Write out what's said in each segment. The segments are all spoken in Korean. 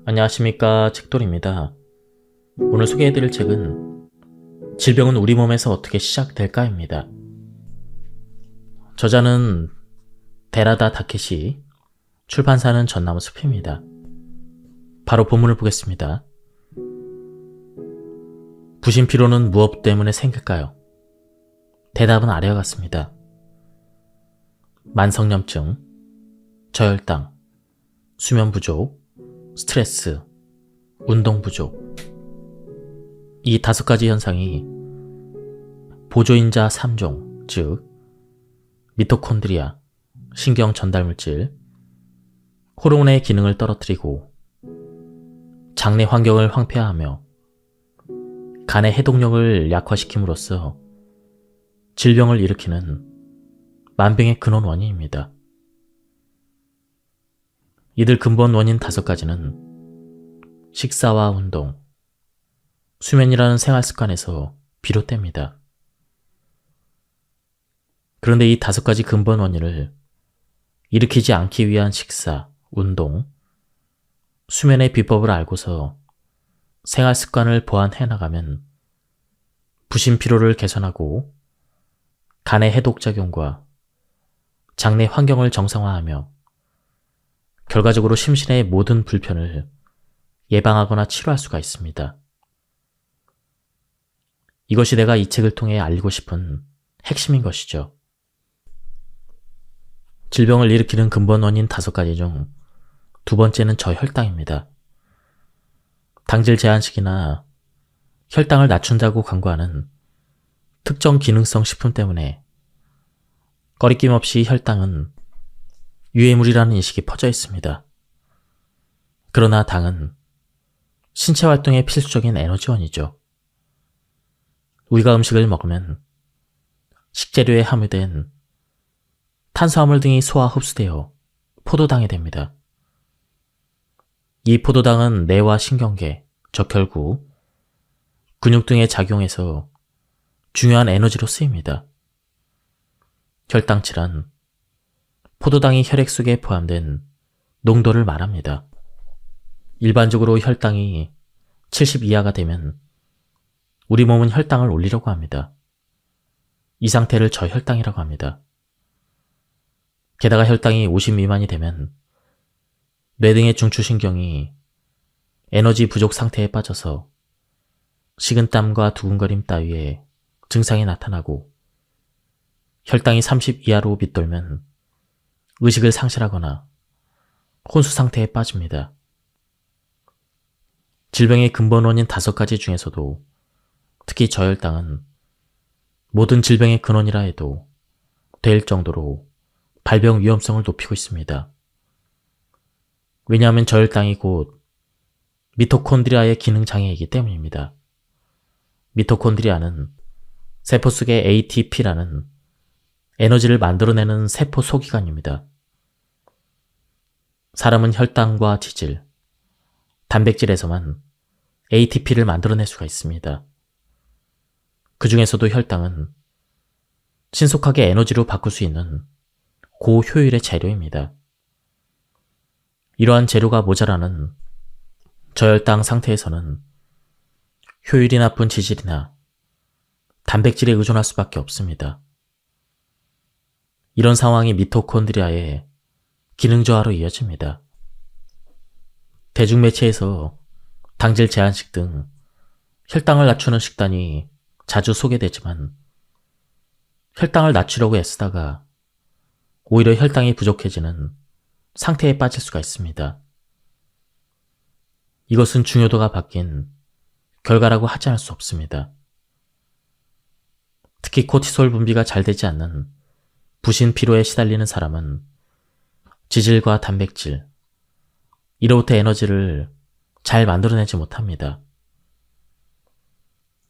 안녕하십니까, 책돌입니다. 오늘 소개해드릴 책은 질병은 우리 몸에서 어떻게 시작될까입니다. 저자는 데라다 다케시, 출판사는 전나무 숲입니다. 바로 본문을 보겠습니다. 부신피로는 무엇 때문에 생길까요? 대답은 아래와 같습니다. 만성염증, 저혈당, 수면 부족, 스트레스, 운동 부족. 이 5가지 현상이 보조인자 3종, 즉 미토콘드리아, 신경 전달물질, 호르몬의 기능을 떨어뜨리고 장내 환경을 황폐화하며 간의 해독력을 약화시킴으로써 질병을 일으키는 만병의 근원 원인입니다. 이들 근본 원인 5가지는 식사와 운동, 수면이라는 생활습관에서 비롯됩니다. 그런데 이 5가지 근본 원인을 일으키지 않기 위한 식사, 운동, 수면의 비법을 알고서 생활습관을 보완해 나가면 부신피로를 개선하고 간의 해독작용과 장내 환경을 정상화하며 결과적으로 심신의 모든 불편을 예방하거나 치료할 수가 있습니다. 이것이 내가 이 책을 통해 알리고 싶은 핵심인 것이죠. 질병을 일으키는 근본 원인 5가지 중 2번째는 저혈당입니다. 당질 제한식이나 혈당을 낮춘다고 광고하는 특정 기능성 식품 때문에 거리낌 없이 혈당은 유해물이라는 인식이 퍼져 있습니다. 그러나 당은 신체 활동의 필수적인 에너지원이죠. 우리가 음식을 먹으면 식재료에 함유된 탄수화물 등이 소화 흡수되어 포도당이 됩니다. 이 포도당은 뇌와 신경계, 적혈구, 근육 등의 작용에서 중요한 에너지로 쓰입니다. 혈당치란 포도당이 혈액 속에 포함된 농도를 말합니다. 일반적으로 혈당이 70 이하가 되면 우리 몸은 혈당을 올리려고 합니다. 이 상태를 저혈당이라고 합니다. 게다가 혈당이 50 미만이 되면 뇌 등의 중추신경이 에너지 부족 상태에 빠져서 식은땀과 두근거림 따위의 증상이 나타나고 혈당이 30 이하로 밑돌면 의식을 상실하거나 혼수 상태에 빠집니다. 질병의 근본 원인 5가지 중에서도 특히 저혈당은 모든 질병의 근원이라 해도 될 정도로 발병 위험성을 높이고 있습니다. 왜냐하면 저혈당이 곧 미토콘드리아의 기능 장애이기 때문입니다. 미토콘드리아는 세포 속의 ATP라는 에너지를 만들어내는 세포 소기관입니다. 사람은 혈당과 지질, 단백질에서만 ATP를 만들어낼 수가 있습니다. 그 중에서도 혈당은 신속하게 에너지로 바꿀 수 있는 고효율의 재료입니다. 이러한 재료가 모자라는 저혈당 상태에서는 효율이 나쁜 지질이나 단백질에 의존할 수밖에 없습니다. 이런 상황이 미토콘드리아의 기능 저하로 이어집니다. 대중매체에서 당질 제한식 등 혈당을 낮추는 식단이 자주 소개되지만 혈당을 낮추려고 애쓰다가 오히려 혈당이 부족해지는 상태에 빠질 수가 있습니다. 이것은 중요도가 바뀐 결과라고 하지 않을 수 없습니다. 특히 코티솔 분비가 잘 되지 않는 부신 피로에 시달리는 사람은 지질과 단백질, 이로부터 에너지를 잘 만들어내지 못합니다.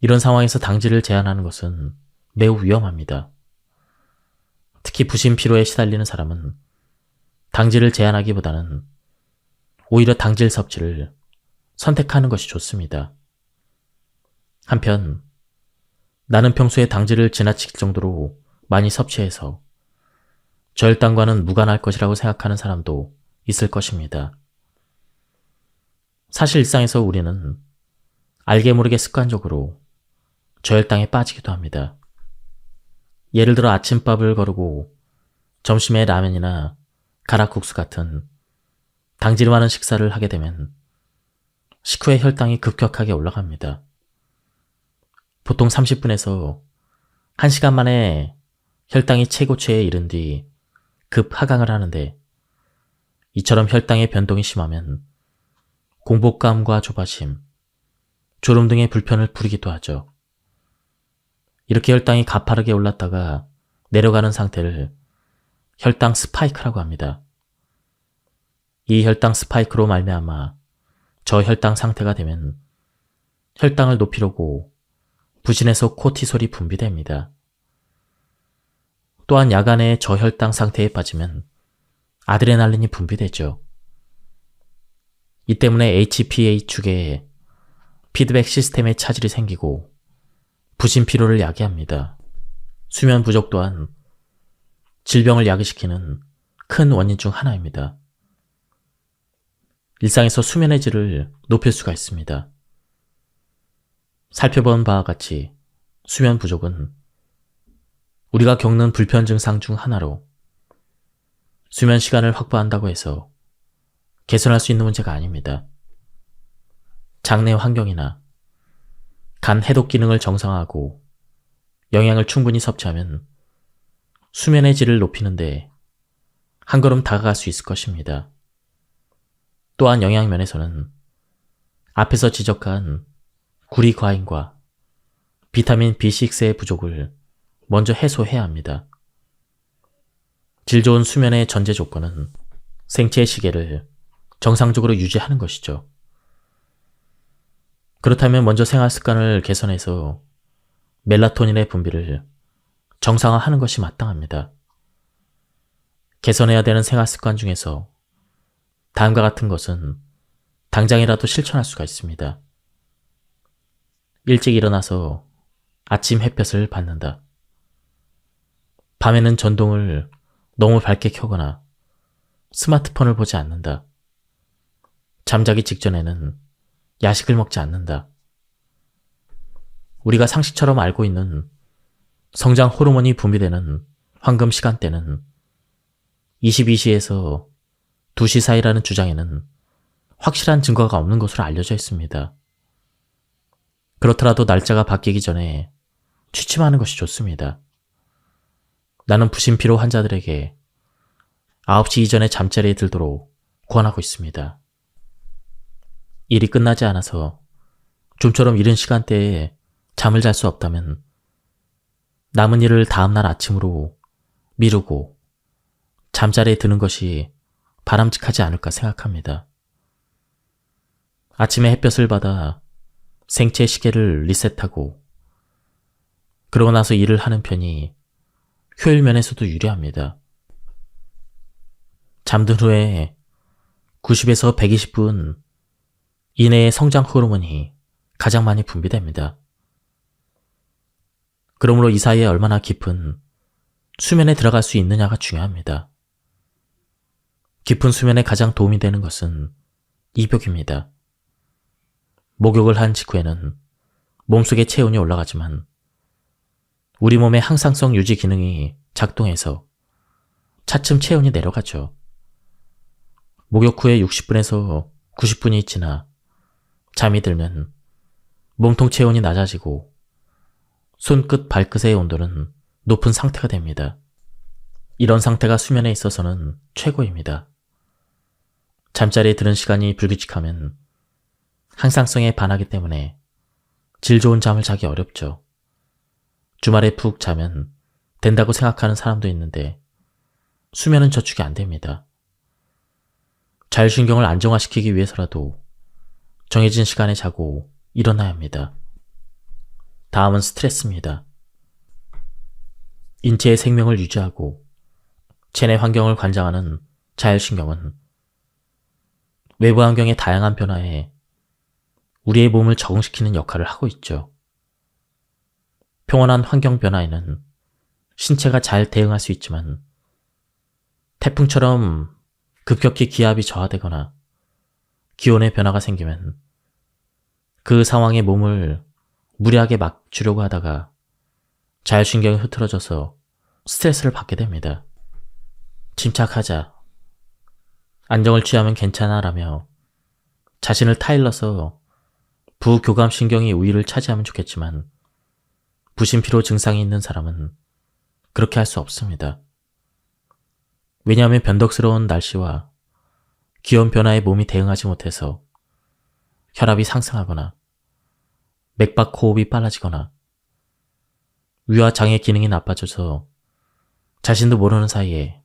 이런 상황에서 당질을 제한하는 것은 매우 위험합니다. 특히 부신 피로에 시달리는 사람은 당질을 제한하기보다는 오히려 당질 섭취를 선택하는 것이 좋습니다. 한편 나는 평소에 당질을 지나칠 정도로 많이 섭취해서 저혈당과는 무관할 것이라고 생각하는 사람도 있을 것입니다. 사실 일상에서 우리는 알게 모르게 습관적으로 저혈당에 빠지기도 합니다. 예를 들어 아침밥을 거르고 점심에 라면이나 가락국수 같은 당질이 많은 식사를 하게 되면 식후에 혈당이 급격하게 올라갑니다. 보통 30분에서 1시간 만에 혈당이 최고치에 이른 뒤 급하강을 하는데, 이처럼 혈당의 변동이 심하면 공복감과 조바심, 졸음 등의 불편을 부리기도 하죠. 이렇게 혈당이 가파르게 올랐다가 내려가는 상태를 혈당 스파이크라고 합니다. 이 혈당 스파이크로 말미암아 저혈당 상태가 되면 혈당을 높이려고 부신에서 코티솔이 분비됩니다. 또한 야간에 저혈당 상태에 빠지면 아드레날린이 분비되죠. 이 때문에 HPA 축에 피드백 시스템에 차질이 생기고 부신 피로를 야기합니다. 수면 부족 또한 질병을 야기시키는 큰 원인 중 하나입니다. 일상에서 수면의 질을 높일 수가 있습니다. 살펴본 바와 같이 수면 부족은 우리가 겪는 불편 증상 중 하나로, 수면 시간을 확보한다고 해서 개선할 수 있는 문제가 아닙니다. 장내 환경이나 간 해독 기능을 정상화하고 영양을 충분히 섭취하면 수면의 질을 높이는데 한 걸음 다가갈 수 있을 것입니다. 또한 영양 면에서는 앞에서 지적한 구리 과잉과 비타민 B6의 부족을 먼저 해소해야 합니다. 질 좋은 수면의 전제 조건은 생체의 시계를 정상적으로 유지하는 것이죠. 그렇다면 먼저 생활 습관을 개선해서 멜라토닌의 분비를 정상화하는 것이 마땅합니다. 개선해야 되는 생활 습관 중에서 다음과 같은 것은 당장이라도 실천할 수가 있습니다. 일찍 일어나서 아침 햇볕을 받는다. 밤에는 전등을 너무 밝게 켜거나 스마트폰을 보지 않는다. 잠자기 직전에는 야식을 먹지 않는다. 우리가 상식처럼 알고 있는 성장 호르몬이 분비되는 황금 시간대는 22시에서 2시 사이라는 주장에는 확실한 증거가 없는 것으로 알려져 있습니다. 그렇더라도 날짜가 바뀌기 전에 취침하는 것이 좋습니다. 나는 부신피로 환자들에게 9시 이전에 잠자리에 들도록 권하고 있습니다. 일이 끝나지 않아서 좀처럼 이른 시간대에 잠을 잘 수 없다면 남은 일을 다음날 아침으로 미루고 잠자리에 드는 것이 바람직하지 않을까 생각합니다. 아침에 햇볕을 받아 생체 시계를 리셋하고 그러고 나서 일을 하는 편이 효율 면에서도 유리합니다. 잠든 후에 90에서 120분 이내의 성장 호르몬이 가장 많이 분비됩니다. 그러므로 이 사이에 얼마나 깊은 수면에 들어갈 수 있느냐가 중요합니다. 깊은 수면에 가장 도움이 되는 것은 입욕입니다. 목욕을 한 직후에는 몸속에 체온이 올라가지만 우리 몸의 항상성 유지 기능이 작동해서 차츰 체온이 내려가죠. 목욕 후에 60분에서 90분이 지나 잠이 들면 몸통 체온이 낮아지고 손끝 발끝의 온도는 높은 상태가 됩니다. 이런 상태가 수면에 있어서는 최고입니다. 잠자리에 드는 시간이 불규칙하면 항상성에 반하기 때문에 질 좋은 잠을 자기 어렵죠. 주말에 푹 자면 된다고 생각하는 사람도 있는데 수면은 저축이 안 됩니다. 자율신경을 안정화시키기 위해서라도 정해진 시간에 자고 일어나야 합니다. 다음은 스트레스입니다. 인체의 생명을 유지하고 체내 환경을 관장하는 자율신경은 외부 환경의 다양한 변화에 우리의 몸을 적응시키는 역할을 하고 있죠. 평온한 환경 변화에는 신체가 잘 대응할 수 있지만 태풍처럼 급격히 기압이 저하되거나 기온의 변화가 생기면 그 상황에 몸을 무리하게 맞추려고 하다가 자율신경이 흐트러져서 스트레스를 받게 됩니다. 침착하자, 안정을 취하면 괜찮아 라며 자신을 타일러서 부교감신경이 우위를 차지하면 좋겠지만 부신피로 증상이 있는 사람은 그렇게 할 수 없습니다. 왜냐하면 변덕스러운 날씨와 기온 변화에 몸이 대응하지 못해서 혈압이 상승하거나 맥박 호흡이 빨라지거나 위와 장의 기능이 나빠져서 자신도 모르는 사이에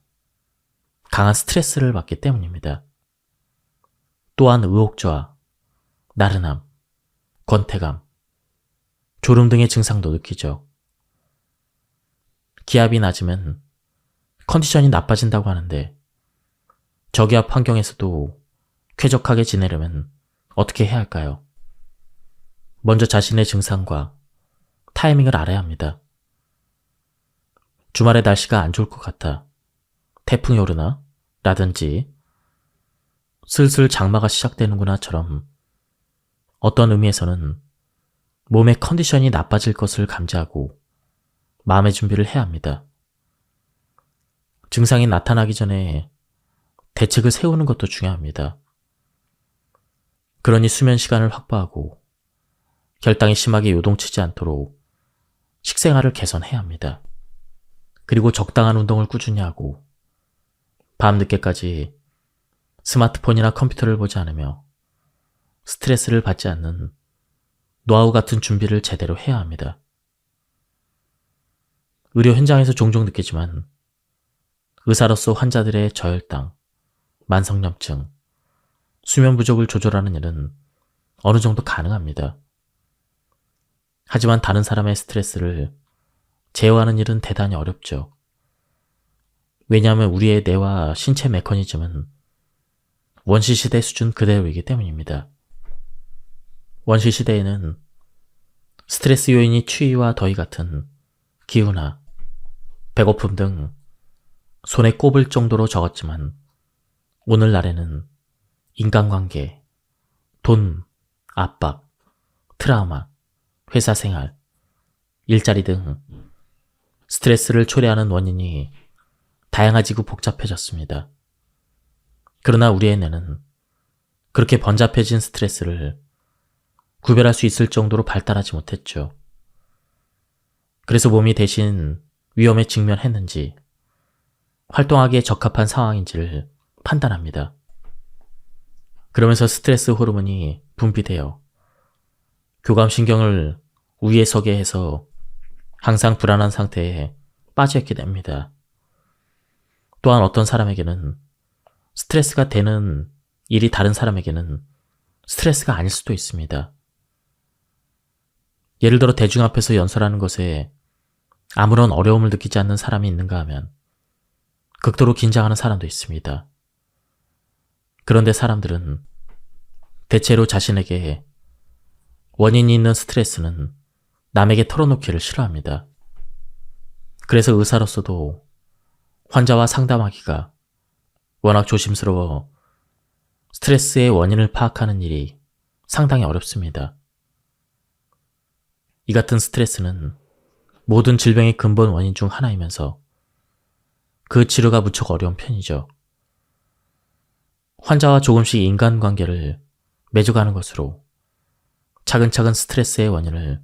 강한 스트레스를 받기 때문입니다. 또한 의욕저하, 나른함, 권태감, 졸음 등의 증상도 느끼죠. 기압이 낮으면 컨디션이 나빠진다고 하는데 저기압 환경에서도 쾌적하게 지내려면 어떻게 해야 할까요? 먼저 자신의 증상과 타이밍을 알아야 합니다. 주말에 날씨가 안 좋을 것 같아 태풍이 오르나? 라든지 슬슬 장마가 시작되는구나처럼 어떤 의미에서는 몸의 컨디션이 나빠질 것을 감지하고 마음의 준비를 해야 합니다. 증상이 나타나기 전에 대책을 세우는 것도 중요합니다. 그러니 수면 시간을 확보하고 결당이 심하게 요동치지 않도록 식생활을 개선해야 합니다. 그리고 적당한 운동을 꾸준히 하고 밤늦게까지 스마트폰이나 컴퓨터를 보지 않으며 스트레스를 받지 않는 노하우 같은 준비를 제대로 해야 합니다. 의료 현장에서 종종 느끼지만 의사로서 환자들의 저혈당, 만성염증, 수면 부족을 조절하는 일은 어느 정도 가능합니다. 하지만 다른 사람의 스트레스를 제어하는 일은 대단히 어렵죠. 왜냐하면 우리의 뇌와 신체 메커니즘은 원시시대 수준 그대로이기 때문입니다. 원시시대에는 스트레스 요인이 추위와 더위 같은 기후나 배고픔 등 손에 꼽을 정도로 적었지만 오늘날에는 인간관계, 돈, 압박, 트라우마, 회사 생활, 일자리 등 스트레스를 초래하는 원인이 다양해지고 복잡해졌습니다. 그러나 우리의 뇌는 그렇게 번잡해진 스트레스를 구별할 수 있을 정도로 발달하지 못했죠. 그래서 몸이 대신 위험에 직면했는지 활동하기에 적합한 상황인지를 판단합니다. 그러면서 스트레스 호르몬이 분비되어 교감신경을 우위에 서게 해서 항상 불안한 상태에 빠져 있게 됩니다. 또한 어떤 사람에게는 스트레스가 되는 일이 다른 사람에게는 스트레스가 아닐 수도 있습니다. 예를 들어 대중 앞에서 연설하는 것에 아무런 어려움을 느끼지 않는 사람이 있는가 하면 극도로 긴장하는 사람도 있습니다. 그런데 사람들은 대체로 자신에게 원인이 있는 스트레스는 남에게 털어놓기를 싫어합니다. 그래서 의사로서도 환자와 상담하기가 워낙 조심스러워 스트레스의 원인을 파악하는 일이 상당히 어렵습니다. 이 같은 스트레스는 모든 질병의 근본 원인 중 하나이면서 그 치료가 무척 어려운 편이죠. 환자와 조금씩 인간관계를 맺어가는 것으로 차근차근 스트레스의 원인을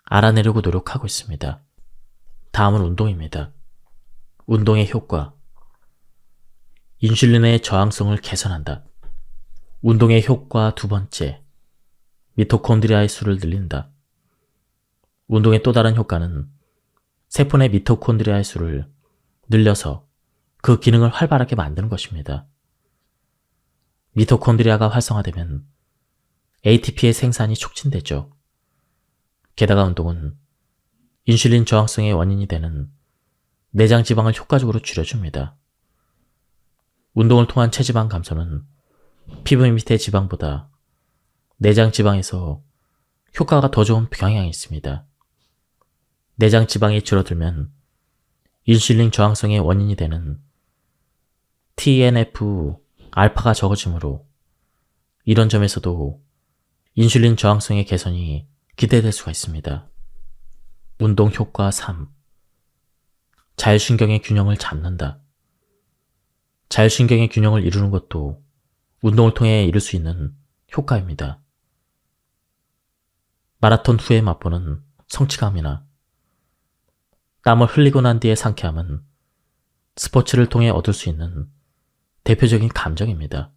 알아내려고 노력하고 있습니다. 다음은 운동입니다. 운동의 효과. 인슐린의 저항성을 개선한다. 운동의 효과 두 번째. 미토콘드리아의 수를 늘린다. 운동의 또 다른 효과는 세포 내 미토콘드리아의 수를 늘려서 그 기능을 활발하게 만드는 것입니다. 미토콘드리아가 활성화되면 ATP의 생산이 촉진되죠. 게다가 운동은 인슐린 저항성의 원인이 되는 내장 지방을 효과적으로 줄여줍니다. 운동을 통한 체지방 감소는 피부 밑의 지방보다 내장 지방에서 효과가 더 좋은 경향이 있습니다. 내장 지방이 줄어들면 인슐린 저항성의 원인이 되는 TNF 알파가 적어지므로 이런 점에서도 인슐린 저항성의 개선이 기대될 수가 있습니다. 운동 효과 3. 자율신경의 균형을 잡는다. 자율신경의 균형을 이루는 것도 운동을 통해 이룰 수 있는 효과입니다. 마라톤 후에 맛보는 성취감이나 땀을 흘리고 난 뒤의 상쾌함은 스포츠를 통해 얻을 수 있는 대표적인 감정입니다.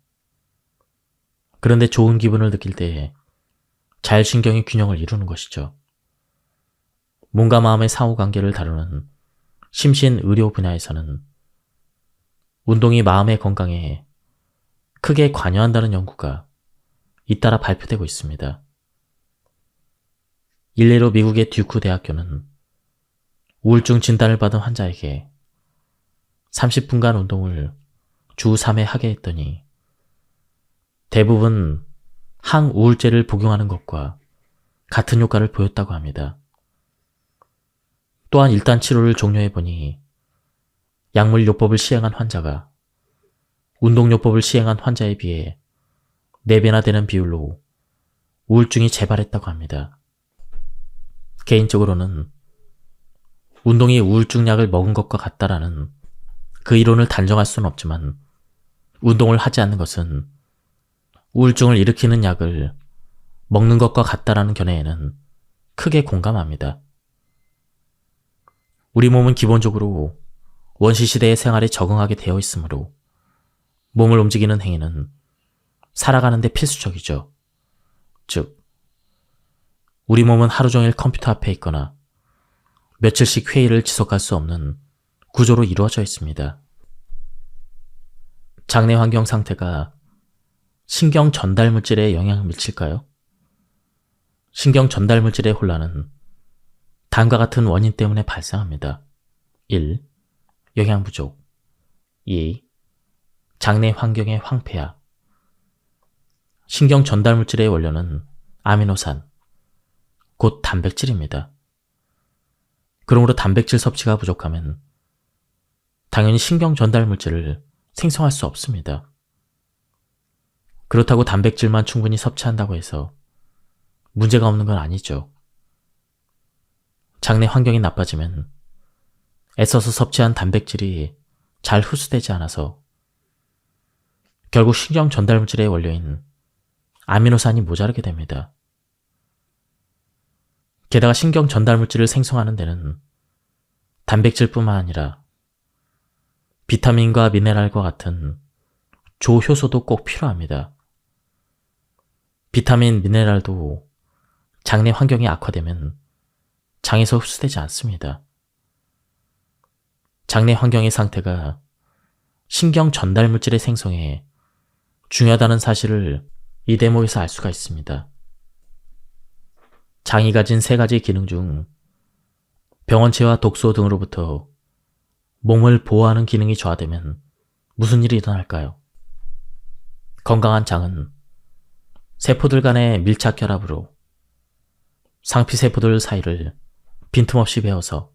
그런데 좋은 기분을 느낄 때에 자율신경의 균형을 이루는 것이죠. 몸과 마음의 상호관계를 다루는 심신의료 분야에서는 운동이 마음의 건강에 크게 관여한다는 연구가 잇따라 발표되고 있습니다. 일례로 미국의 듀크 대학교는 우울증 진단을 받은 환자에게 30분간 운동을 주 3회 하게 했더니 대부분 항우울제를 복용하는 것과 같은 효과를 보였다고 합니다. 또한 일단 치료를 종료해보니 약물요법을 시행한 환자가 운동요법을 시행한 환자에 비해 4배나 되는 비율로 우울증이 재발했다고 합니다. 개인적으로는 운동이 우울증 약을 먹은 것과 같다라는 그 이론을 단정할 수는 없지만 운동을 하지 않는 것은 우울증을 일으키는 약을 먹는 것과 같다라는 견해에는 크게 공감합니다. 우리 몸은 기본적으로 원시시대의 생활에 적응하게 되어 있으므로 몸을 움직이는 행위는 살아가는 데 필수적이죠. 즉, 우리 몸은 하루 종일 컴퓨터 앞에 있거나 며칠씩 회의를 지속할 수 없는 구조로 이루어져 있습니다. 장내 환경 상태가 신경 전달 물질에 영향을 미칠까요? 신경 전달 물질의 혼란은 다음과 같은 원인 때문에 발생합니다. 1. 영양 부족. 2. 장내 환경의 황폐화. 신경 전달 물질의 원료는 아미노산, 곧 단백질입니다. 그러므로 단백질 섭취가 부족하면 당연히 신경 전달 물질을 생성할 수 없습니다. 그렇다고 단백질만 충분히 섭취한다고 해서 문제가 없는 건 아니죠. 장내 환경이 나빠지면 애써서 섭취한 단백질이 잘 흡수되지 않아서 결국 신경 전달 물질의 원료인 아미노산이 모자르게 됩니다. 게다가 신경 전달 물질을 생성하는 데는 단백질뿐만 아니라 비타민과 미네랄과 같은 조효소도 꼭 필요합니다. 비타민, 미네랄도 장내 환경이 악화되면 장에서 흡수되지 않습니다. 장내 환경의 상태가 신경 전달 물질의 생성에 중요하다는 사실을 이 대목에서 알 수가 있습니다. 장이 가진 3가지 기능 중 병원체와 독소 등으로부터 몸을 보호하는 기능이 저하되면 무슨 일이 일어날까요? 건강한 장은 세포들 간의 밀착 결합으로 상피세포들 사이를 빈틈없이 베어서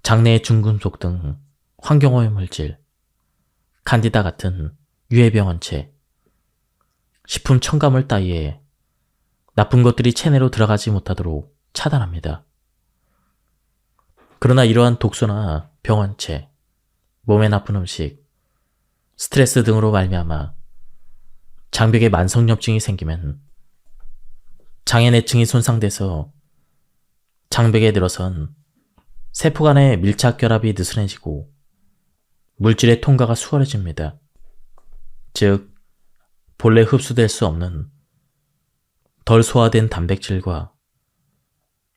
장내의 중금속 등 환경오염 물질, 칸디다 같은 유해병원체, 식품 첨가물 따위에 나쁜 것들이 체내로 들어가지 못하도록 차단합니다. 그러나 이러한 독소나 병원체, 몸에 나쁜 음식, 스트레스 등으로 말미암아 장벽에 만성염증이 생기면 장의 내층이 손상돼서 장벽에 들어선 세포 간의 밀착 결합이 느슨해지고 물질의 통과가 수월해집니다. 즉, 본래 흡수될 수 없는 덜 소화된 단백질과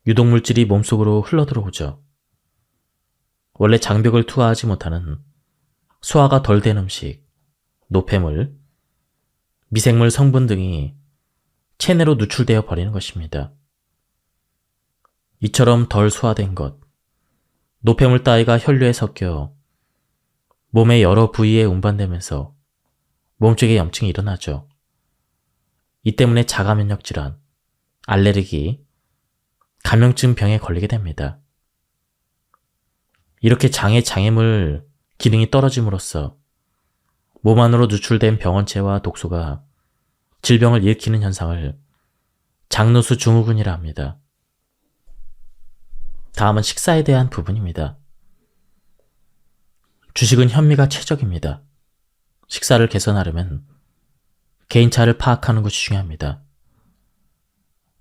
유독물질이 몸속으로 흘러들어오죠. 원래 장벽을 투과하지 못하는 소화가 덜 된 음식, 노폐물, 미생물 성분 등이 체내로 누출되어 버리는 것입니다. 이처럼 덜 소화된 것, 노폐물 따위가 혈류에 섞여 몸의 여러 부위에 운반되면서 몸속에 염증이 일어나죠. 이 때문에 자가면역 질환, 알레르기, 감염증 병에 걸리게 됩니다. 이렇게 장의 기능이 떨어짐으로써 몸 안으로 누출된 병원체와 독소가 질병을 일으키는 현상을 장누수 증후군이라 합니다. 다음은 식사에 대한 부분입니다. 주식은 현미가 최적입니다. 식사를 개선하려면 개인차를 파악하는 것이 중요합니다.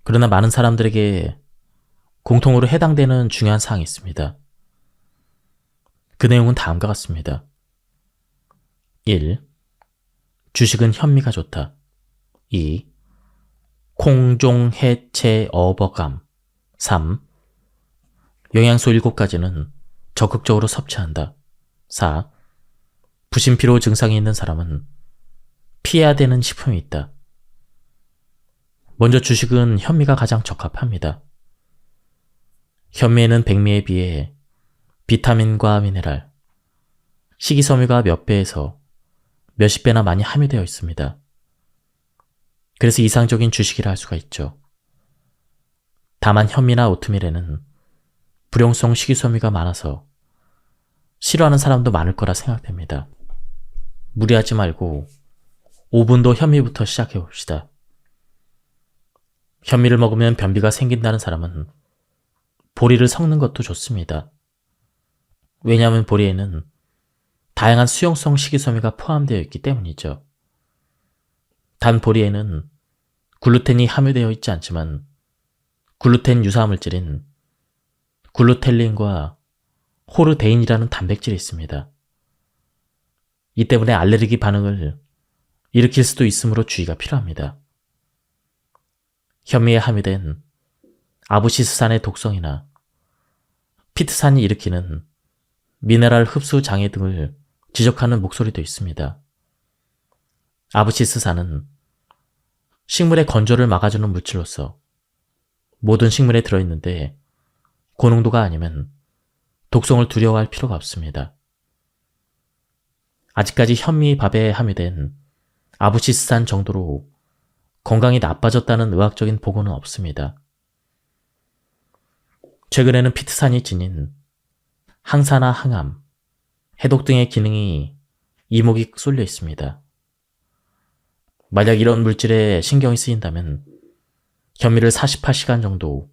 그러나 많은 사람들에게 공통으로 해당되는 중요한 사항이 있습니다. 그 내용은 다음과 같습니다. 1. 주식은 현미가 좋다. 2. 콩종, 해체, 어버감. 3. 영양소 7가지는 적극적으로 섭취한다. 4. 부신피로 증상이 있는 사람은 피해야 되는 식품이 있다. 먼저 주식은 현미가 가장 적합합니다. 현미에는 백미에 비해 비타민과 미네랄, 식이섬유가 몇 배에서 몇십 배나 많이 함유되어 있습니다. 그래서 이상적인 주식이라 할 수가 있죠. 다만 현미나 오트밀에는 불용성 식이섬유가 많아서 싫어하는 사람도 많을 거라 생각됩니다. 무리하지 말고 5분도 현미부터 시작해 봅시다. 현미를 먹으면 변비가 생긴다는 사람은 보리를 섞는 것도 좋습니다. 왜냐하면 보리에는 다양한 수용성 식이섬유가 포함되어 있기 때문이죠. 단 보리에는 글루텐이 함유되어 있지 않지만 글루텐 유사물질인 글루텔린과 호르데인이라는 단백질이 있습니다. 이 때문에 알레르기 반응을 일으킬 수도 있으므로 주의가 필요합니다. 현미에 함유된 아부시스산의 독성이나 피트산이 일으키는 미네랄 흡수 장애 등을 지적하는 목소리도 있습니다. 아부시스산은 식물의 건조를 막아주는 물질로서 모든 식물에 들어있는데 고농도가 아니면 독성을 두려워할 필요가 없습니다. 아직까지 현미 밥에 함유된 아부시스산 정도로 건강이 나빠졌다는 의학적인 보고는 없습니다. 최근에는 피트산이 지닌 항산화 항암, 해독 등의 기능이 이목이 쏠려 있습니다. 만약 이런 물질에 신경이 쓰인다면 현미를 48시간 정도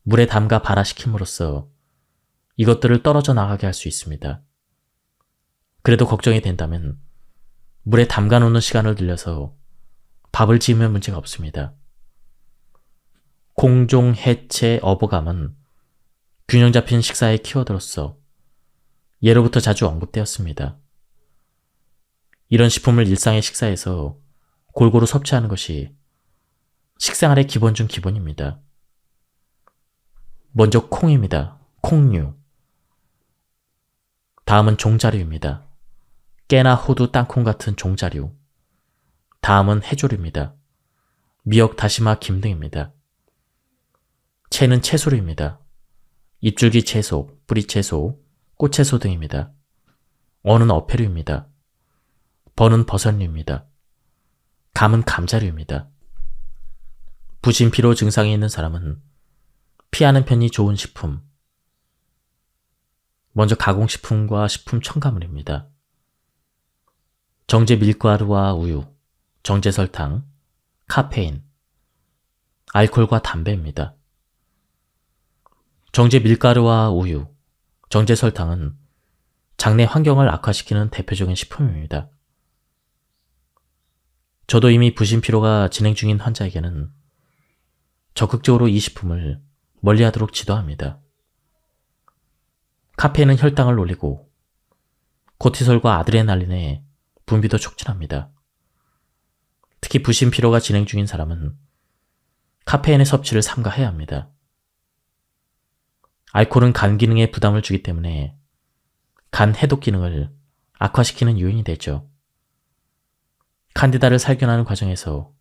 물에 담가 발화시킴으로써 이것들을 떨어져 나가게 할 수 있습니다. 그래도 걱정이 된다면 물에 담가 놓는 시간을 늘려서 밥을 지으면 문제가 없습니다. 콩종, 해체, 어버감은 균형 잡힌 식사의 키워드로서 예로부터 자주 언급되었습니다. 이런 식품을 일상의 식사에서 골고루 섭취하는 것이 식생활의 기본 중 기본입니다. 먼저 콩입니다. 콩류. 다음은 종자류입니다. 깨나 호두, 땅콩 같은 종자류. 다음은 해조류입니다. 미역, 다시마, 김 등입니다. 채는 채소류입니다. 잎줄기 채소, 뿌리 채소, 꽃채소 등입니다. 어는 어패류입니다. 버는 버섯류입니다. 감은 감자류입니다. 부신피로 증상이 있는 사람은 피하는 편이 좋은 식품. 먼저 가공식품과 식품 첨가물입니다. 정제 밀가루와 우유, 정제 설탕, 카페인, 알코올과 담배입니다. 정제 밀가루와 우유, 정제 설탕은 장내 환경을 악화시키는 대표적인 식품입니다. 저도 이미 부신피로가 진행 중인 환자에게는 적극적으로 이 식품을 멀리하도록 지도합니다. 카페인은 혈당을 올리고 코티솔과 아드레날린의 분비도 촉진합니다. 특히 부신피로가 진행 중인 사람은 카페인의 섭취를 삼가해야 합니다. 알코올은 간 기능에 부담을 주기 때문에 간 해독 기능을 악화시키는 요인이 되죠. 칸디다를 살균하는 과정에서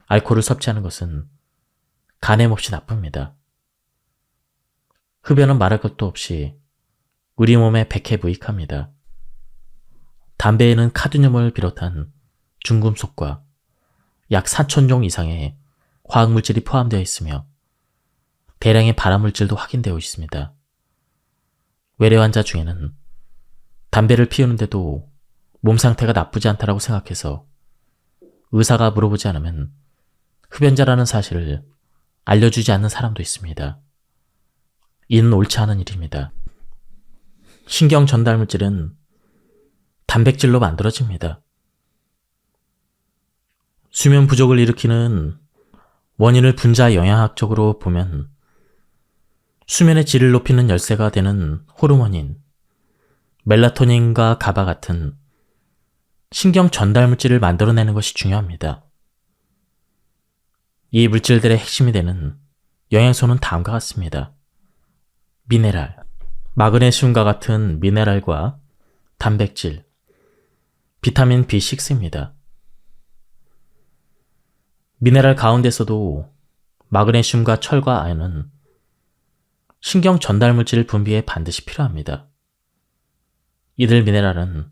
알코올을 섭취하는 것은 간에 몹시 나쁩니다. 흡연은 말할 것도 없이 우리 몸에 백해무익합니다. 담배에는 카드뮴을 비롯한 중금속과 약 4,000종 이상의 화학물질이 포함되어 있으며 대량의 발암물질도 확인되어 있습니다. 외래 환자 중에는 담배를 피우는데도 몸 상태가 나쁘지 않다고 생각해서 의사가 물어보지 않으면 흡연자라는 사실을 알려주지 않는 사람도 있습니다. 이는 옳지 않은 일입니다. 신경 전달 물질은 단백질로 만들어집니다. 수면 부족을 일으키는 원인을 분자 영양학적으로 보면 수면의 질을 높이는 열쇠가 되는 호르몬인 멜라토닌과 가바 같은 신경 전달 물질을 만들어내는 것이 중요합니다. 이 물질들의 핵심이 되는 영양소는 다음과 같습니다. 미네랄, 마그네슘과 같은 미네랄과 단백질, 비타민 B6입니다. 미네랄 가운데서도 마그네슘과 철과 아연은 신경 전달 물질 분비에 반드시 필요합니다. 이들 미네랄은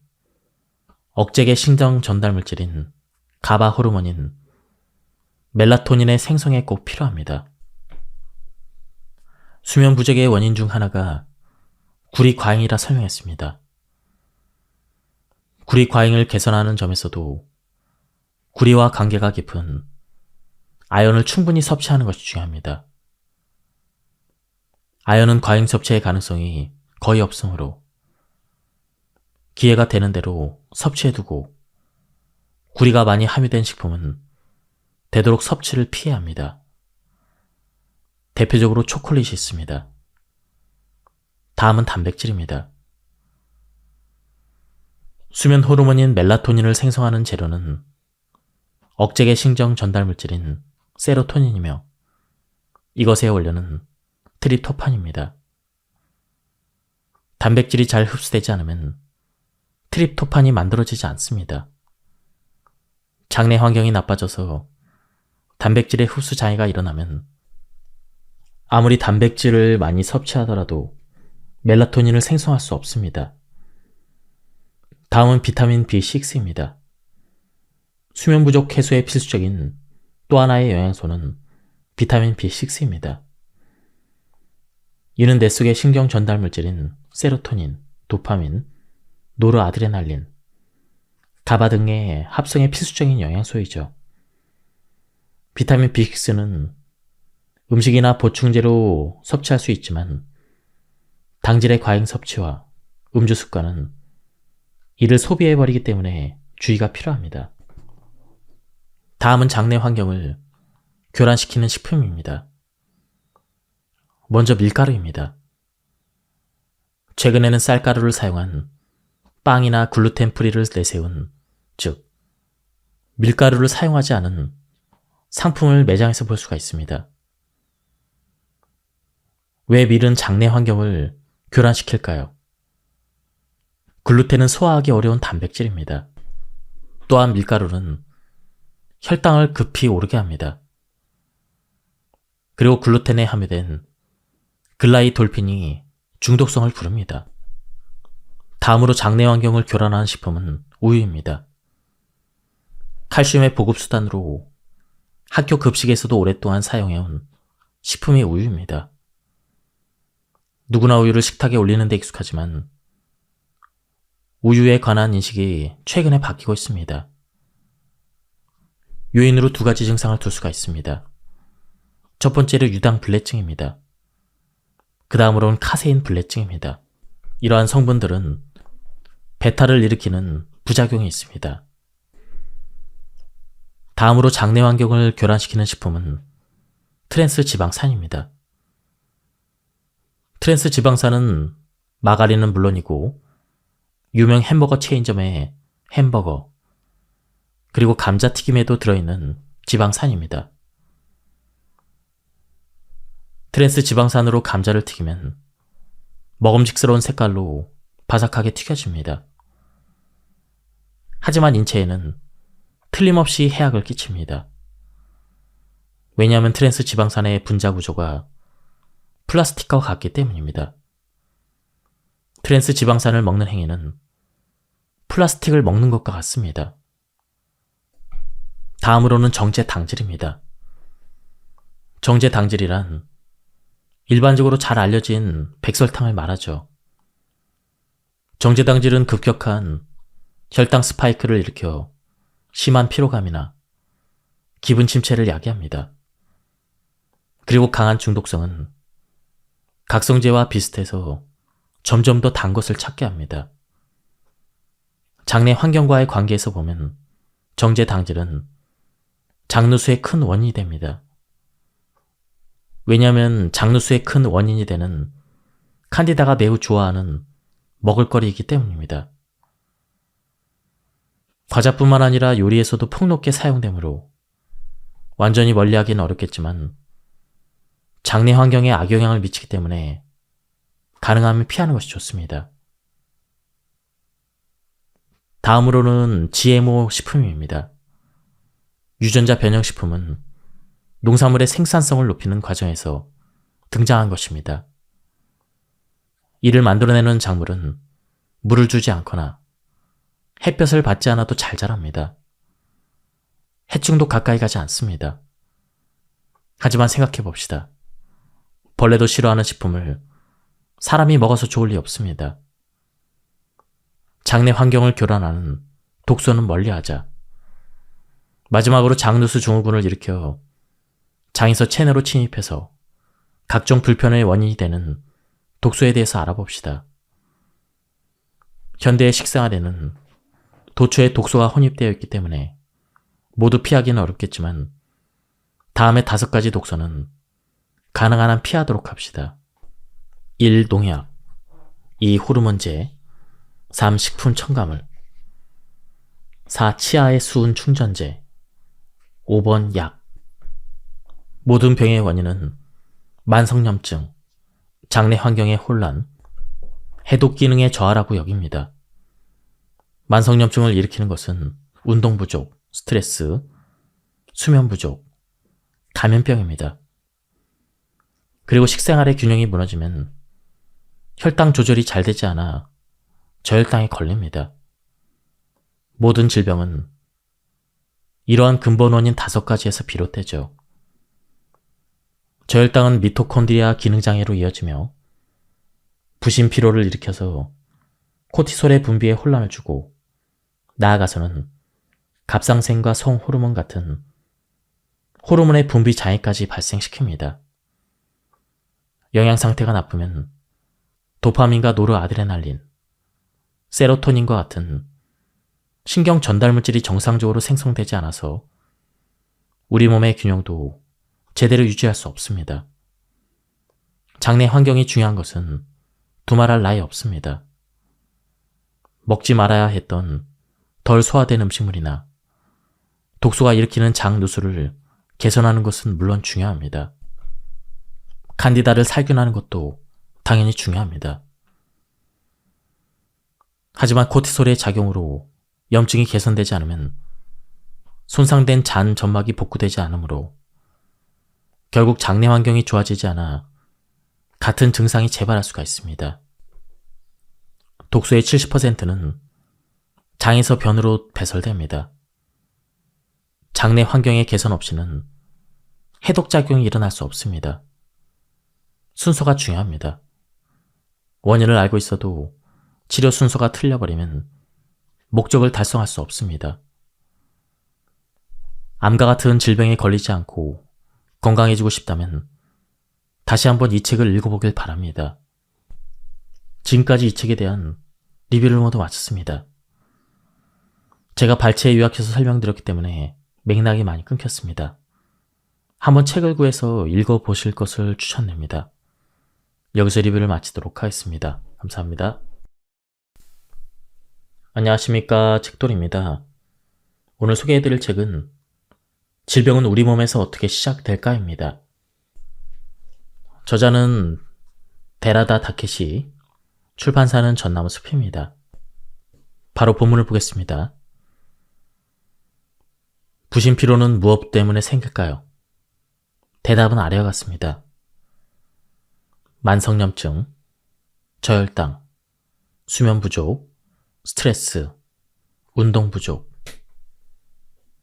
억제계 신경 전달 물질인 가바 호르몬인 멜라토닌의 생성에 꼭 필요합니다. 수면 부족의 원인 중 하나가 구리 과잉이라 설명했습니다. 구리 과잉을 개선하는 점에서도 구리와 관계가 깊은 아연을 충분히 섭취하는 것이 중요합니다. 아연은 과잉 섭취의 가능성이 거의 없으므로 기회가 되는 대로 섭취해두고 구리가 많이 함유된 식품은 되도록 섭취를 피해야 합니다. 대표적으로 초콜릿이 있습니다. 다음은 단백질입니다. 수면 호르몬인 멜라토닌을 생성하는 재료는 억제계 신경 전달 물질인 세로토닌이며 이것의 원료는 트립토판입니다. 단백질이 잘 흡수되지 않으면 트립토판이 만들어지지 않습니다. 장내 환경이 나빠져서 단백질의 흡수 장애가 일어나면 아무리 단백질을 많이 섭취하더라도 멜라토닌을 생성할 수 없습니다. 다음은 비타민 B6입니다. 수면 부족 해소에 필수적인 또 하나의 영양소는 비타민 B6입니다. 이는 뇌 속의 신경 전달 물질인 세로토닌, 도파민, 노르아드레날린, 가바 등의 합성에 필수적인 영양소이죠. 비타민 B6는 음식이나 보충제로 섭취할 수 있지만 당질의 과잉 섭취와 음주 습관은 이를 소비해버리기 때문에 주의가 필요합니다. 다음은 장내 환경을 교란시키는 식품입니다. 먼저 밀가루입니다. 최근에는 쌀가루를 사용한 빵이나 글루텐 프리를 내세운, 즉 밀가루를 사용하지 않은 상품을 매장에서 볼 수가 있습니다. 왜 밀은 장내 환경을 교란시킬까요? 글루텐은 소화하기 어려운 단백질입니다. 또한 밀가루는 혈당을 급히 오르게 합니다. 그리고 글루텐에 함유된 글라이돌핀이 중독성을 부릅니다. 다음으로 장내 환경을 교란하는 식품은 우유입니다. 칼슘의 보급수단으로 학교 급식에서도 오랫동안 사용해온 식품이 우유입니다. 누구나 우유를 식탁에 올리는 데 익숙하지만 우유에 관한 인식이 최근에 바뀌고 있습니다. 요인으로 두 가지 증상을 둘 수가 있습니다. 첫 번째로 유당불내증입니다. 그 다음으로는 카세인 불내증입니다. 이러한 성분들은 배탈을 일으키는 부작용이 있습니다. 다음으로 장내 환경을 교란시키는 식품은 트랜스 지방산입니다. 트랜스 지방산은 마가린은 물론이고 유명 햄버거 체인점의 햄버거 그리고 감자튀김에도 들어있는 지방산입니다. 트랜스 지방산으로 감자를 튀기면 먹음직스러운 색깔로 바삭하게 튀겨집니다. 하지만 인체에는 틀림없이 해악을 끼칩니다. 왜냐하면 트랜스 지방산의 분자 구조가 플라스틱과 같기 때문입니다. 트랜스 지방산을 먹는 행위는 플라스틱을 먹는 것과 같습니다. 다음으로는 정제당질입니다. 정제당질이란 일반적으로 잘 알려진 백설탕을 말하죠. 정제당질은 급격한 혈당 스파이크를 일으켜 심한 피로감이나 기분 침체를 야기합니다. 그리고 강한 중독성은 각성제와 비슷해서 점점 더 단 것을 찾게 합니다. 장내 환경과의 관계에서 보면 정제당질은 장누수의 큰 원인이 됩니다. 왜냐하면 장누수의 큰 원인이 되는 칸디다가 매우 좋아하는 먹을거리이기 때문입니다. 과자뿐만 아니라 요리에서도 폭넓게 사용되므로 완전히 멀리하기는 어렵겠지만 장내 환경에 악영향을 미치기 때문에 가능하면 피하는 것이 좋습니다. 다음으로는 GMO 식품입니다. 유전자 변형식품은 농산물의 생산성을 높이는 과정에서 등장한 것입니다. 이를 만들어내는 작물은 물을 주지 않거나 햇볕을 받지 않아도 잘 자랍니다. 해충도 가까이 가지 않습니다. 하지만 생각해 봅시다. 벌레도 싫어하는 식품을 사람이 먹어서 좋을 리 없습니다. 장내 환경을 교란하는 독소는 멀리하자. 마지막으로 장누수 증후군을 일으켜 장에서 체내로 침입해서 각종 불편의 원인이 되는 독소에 대해서 알아봅시다. 현대의 식생활에는 도초에 독소가 혼입되어 있기 때문에 모두 피하기는 어렵겠지만 다음에 5가지 독소는 가능한 한 피하도록 합시다. 1. 농약 2. 호르몬제 3. 식품 첨가물 4. 치아의 수은 충전제 5번 약. 모든 병의 원인은 만성염증, 장내 환경의 혼란, 해독 기능의 저하라고 여깁니다. 만성염증을 일으키는 것은 운동 부족, 스트레스, 수면 부족, 감염병입니다. 그리고 식생활의 균형이 무너지면 혈당 조절이 잘 되지 않아 저혈당에 걸립니다. 모든 질병은 이러한 근본 원인 5가지에서 비롯되죠. 저혈당은 미토콘드리아 기능장애로 이어지며 부신피로를 일으켜서 코티솔의 분비에 혼란을 주고 나아가서는 갑상생과 성호르몬 같은 호르몬의 분비 장애까지 발생시킵니다. 영양 상태가 나쁘면 도파민과 노르아드레날린, 세로토닌과 같은 신경 전달물질이 정상적으로 생성되지 않아서 우리 몸의 균형도 제대로 유지할 수 없습니다. 장내 환경이 중요한 것은 두말할 나위 없습니다. 먹지 말아야 했던 덜 소화된 음식물이나 독소가 일으키는 장누수를 개선하는 것은 물론 중요합니다. 칸디다를 살균하는 것도 당연히 중요합니다. 하지만 코티솔의 작용으로 염증이 개선되지 않으면 손상된 잔 점막이 복구되지 않으므로 결국 장내 환경이 좋아지지 않아 같은 증상이 재발할 수가 있습니다. 독소의 70%는 장에서 변으로 배설됩니다. 장내 환경의 개선 없이는 해독작용이 일어날 수 없습니다. 순서가 중요합니다. 원인을 알고 있어도 치료 순서가 틀려버리면 목적을 달성할 수 없습니다. 암과 같은 질병에 걸리지 않고 건강해지고 싶다면 다시 한번 이 책을 읽어보길 바랍니다. 지금까지 이 책에 대한 리뷰를 모두 마쳤습니다. 제가 발췌에 요약해서 설명드렸기 때문에 맥락이 많이 끊겼습니다. 한번 책을 구해서 읽어보실 것을 추천드립니다. 여기서 리뷰를 마치도록 하겠습니다. 감사합니다. 안녕하십니까, 책돌입니다. 오늘 소개해드릴 책은 질병은 우리 몸에서 어떻게 시작될까입니다. 저자는 데라다 다케시, 출판사는 전나무 숲입니다. 바로 본문을 보겠습니다. 부신피로는 무엇 때문에 생길까요? 대답은 아래와 같습니다. 만성염증, 저혈당, 수면 부족, 스트레스, 운동 부족.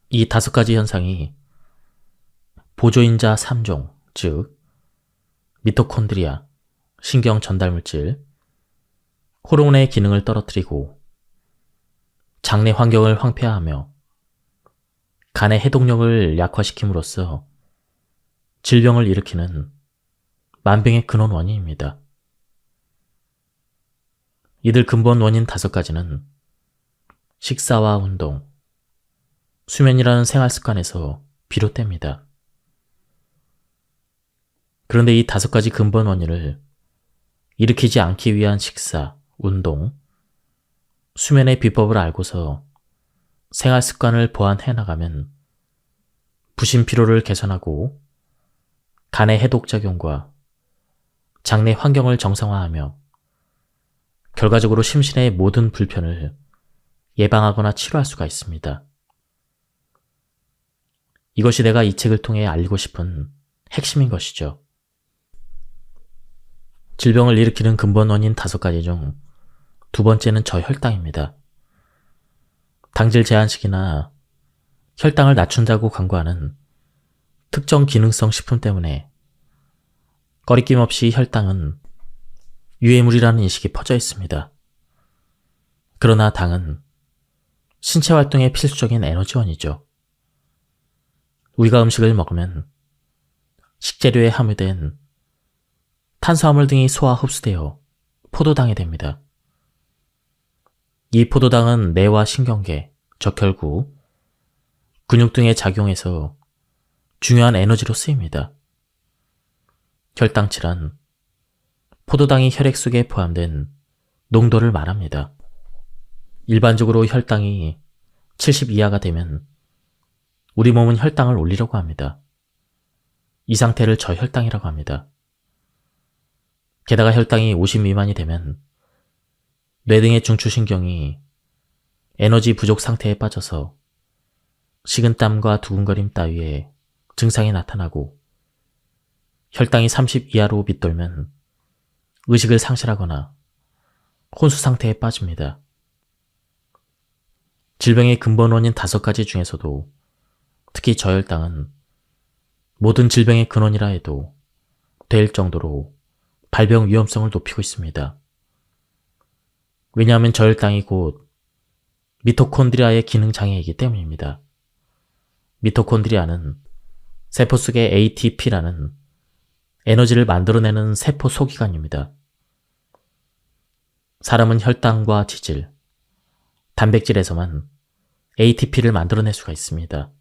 이 5가지 현상이 보조인자 3종, 즉 미토콘드리아, 신경 전달물질, 호르몬의 기능을 떨어뜨리고 장내 환경을 황폐화하며 간의 해독력을 약화시킴으로써 질병을 일으키는 만병의 근원 원인입니다. 이들 근본 원인 5가지는 식사와 운동, 수면이라는 생활 습관에서 비롯됩니다. 그런데 이 5가지 근본 원인을 일으키지 않기 위한 식사, 운동, 수면의 비법을 알고서 생활 습관을 보완해 나가면 부신 피로를 개선하고 간의 해독작용과 장내 환경을 정상화하며 결과적으로 심신의 모든 불편을 예방하거나 치료할 수가 있습니다. 이것이 내가 이 책을 통해 알리고 싶은 핵심인 것이죠. 질병을 일으키는 근본 원인 5가지 중 2번째는 저혈당입니다. 당질 제한식이나 혈당을 낮춘다고 광고하는 특정 기능성 식품 때문에 거리낌 없이 혈당은 유해물이라는 인식이 퍼져 있습니다. 그러나 당은 신체 활동의 필수적인 에너지원이죠. 우리가 음식을 먹으면 식재료에 함유된 탄수화물 등이 소화 흡수되어 포도당이 됩니다. 이 포도당은 뇌와 신경계, 적혈구, 근육 등의 작용에서 중요한 에너지로 쓰입니다. 혈당치란 포도당이 혈액 속에 포함된 농도를 말합니다. 일반적으로 혈당이 70 이하가 되면 우리 몸은 혈당을 올리려고 합니다. 이 상태를 저혈당이라고 합니다. 게다가 혈당이 50 미만이 되면 뇌 등의 중추신경이 에너지 부족 상태에 빠져서 식은땀과 두근거림 따위의 증상이 나타나고 혈당이 30 이하로 밑돌면 의식을 상실하거나 혼수 상태에 빠집니다. 질병의 근본 원인 5가지 중에서도 특히 저혈당은 모든 질병의 근원이라 해도 될 정도로 발병 위험성을 높이고 있습니다. 왜냐하면 저혈당이 곧 미토콘드리아의 기능 장애이기 때문입니다. 미토콘드리아는 세포 속의 ATP라는 에너지를 만들어내는 세포 소기관입니다. 사람은 혈당과 지질, 단백질에서만 ATP를 만들어낼 수가 있습니다.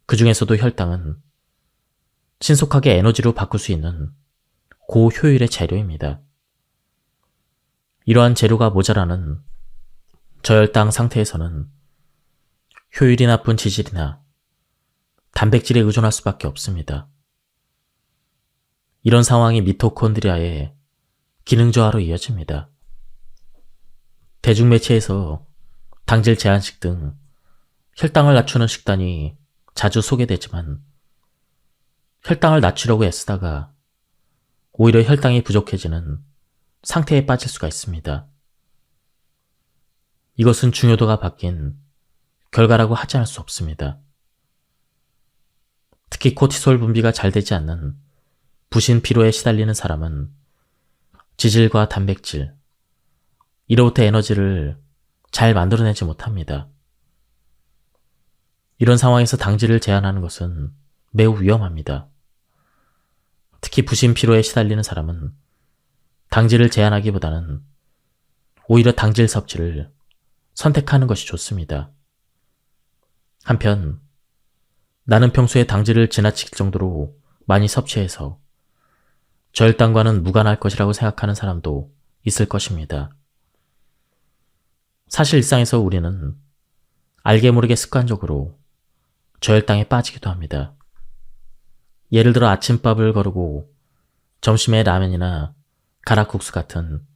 그 중에서도 혈당은 신속하게 에너지로 바꿀 수 있는 고효율의 재료입니다. 이러한 재료가 모자라는 저혈당 상태에서는 효율이 나쁜 지질이나 단백질에 의존할 수밖에 없습니다. 이런 상황이 미토콘드리아의 기능 저하로 이어집니다. 대중매체에서 당질 제한식 등 혈당을 낮추는 식단이 자주 소개되지만 혈당을 낮추려고 애쓰다가 오히려 혈당이 부족해지는 상태에 빠질 수가 있습니다. 이것은 중요도가 바뀐 결과라고 하지 않을 수 없습니다. 특히 코티솔 분비가 잘 되지 않는 부신 피로에 시달리는 사람은 지질과 단백질, 이로부터 에너지를 잘 만들어내지 못합니다. 이런 상황에서 당질을 제한하는 것은 매우 위험합니다. 특히 부신 피로에 시달리는 사람은 당질을 제한하기보다는 오히려 당질 섭취를 선택하는 것이 좋습니다. 한편 나는 평소에 당질을 지나칠 정도로 많이 섭취해서 저혈당과는 무관할 것이라고 생각하는 사람도 있을 것입니다. 사실 일상에서 우리는 알게 모르게 습관적으로 저혈당에 빠지기도 합니다. 예를 들어 아침밥을 거르고 점심에 라면이나 가락국수 같은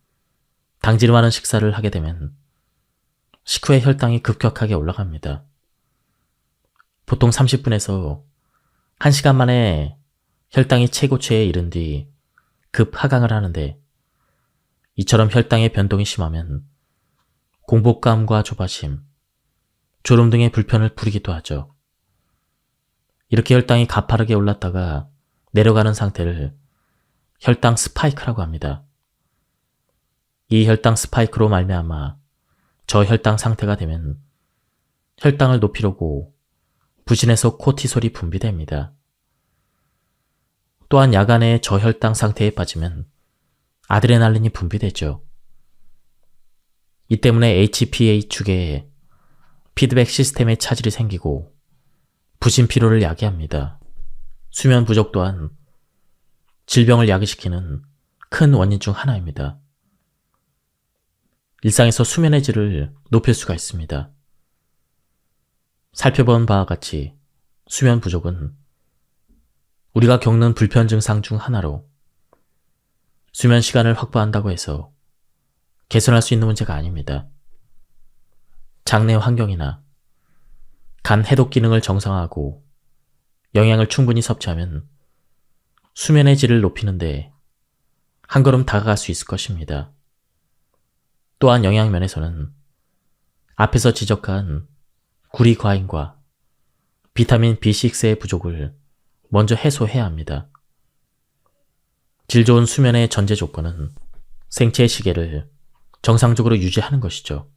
당질 많은 식사를 하게 되면 식후에 혈당이 급격하게 올라갑니다. 보통 30분에서 1시간 만에 혈당이 최고치에 이른 뒤 급하강을 하는데, 이처럼 혈당의 변동이 심하면 공복감과 조바심, 졸음 등의 불편을 부리기도 하죠. 이렇게 혈당이 가파르게 올랐다가 내려가는 상태를 혈당 스파이크라고 합니다. 이 혈당 스파이크로 말미암아 저혈당 상태가 되면 혈당을 높이려고 부신에서 코티솔이 분비됩니다. 또한 야간에 저혈당 상태에 빠지면 아드레날린이 분비되죠. 이 때문에 HPA 축에 피드백 시스템에 차질이 생기고 부신 피로를 야기합니다. 수면 부족 또한 질병을 야기시키는 큰 원인 중 하나입니다. 일상에서 수면의 질을 높일 수가 있습니다. 살펴본 바와 같이 수면 부족은 우리가 겪는 불편 증상 중 하나로 수면 시간을 확보한다고 해서 개선할 수 있는 문제가 아닙니다. 장내 환경이나 간 해독 기능을 정상화하고 영양을 충분히 섭취하면 수면의 질을 높이는데 한 걸음 다가갈 수 있을 것입니다. 또한 영양 면에서는 앞에서 지적한 구리 과잉과 비타민 B6의 부족을 먼저 해소해야 합니다. 질 좋은 수면의 전제 조건은 생체의 시계를 정상적으로 유지하는 것이죠.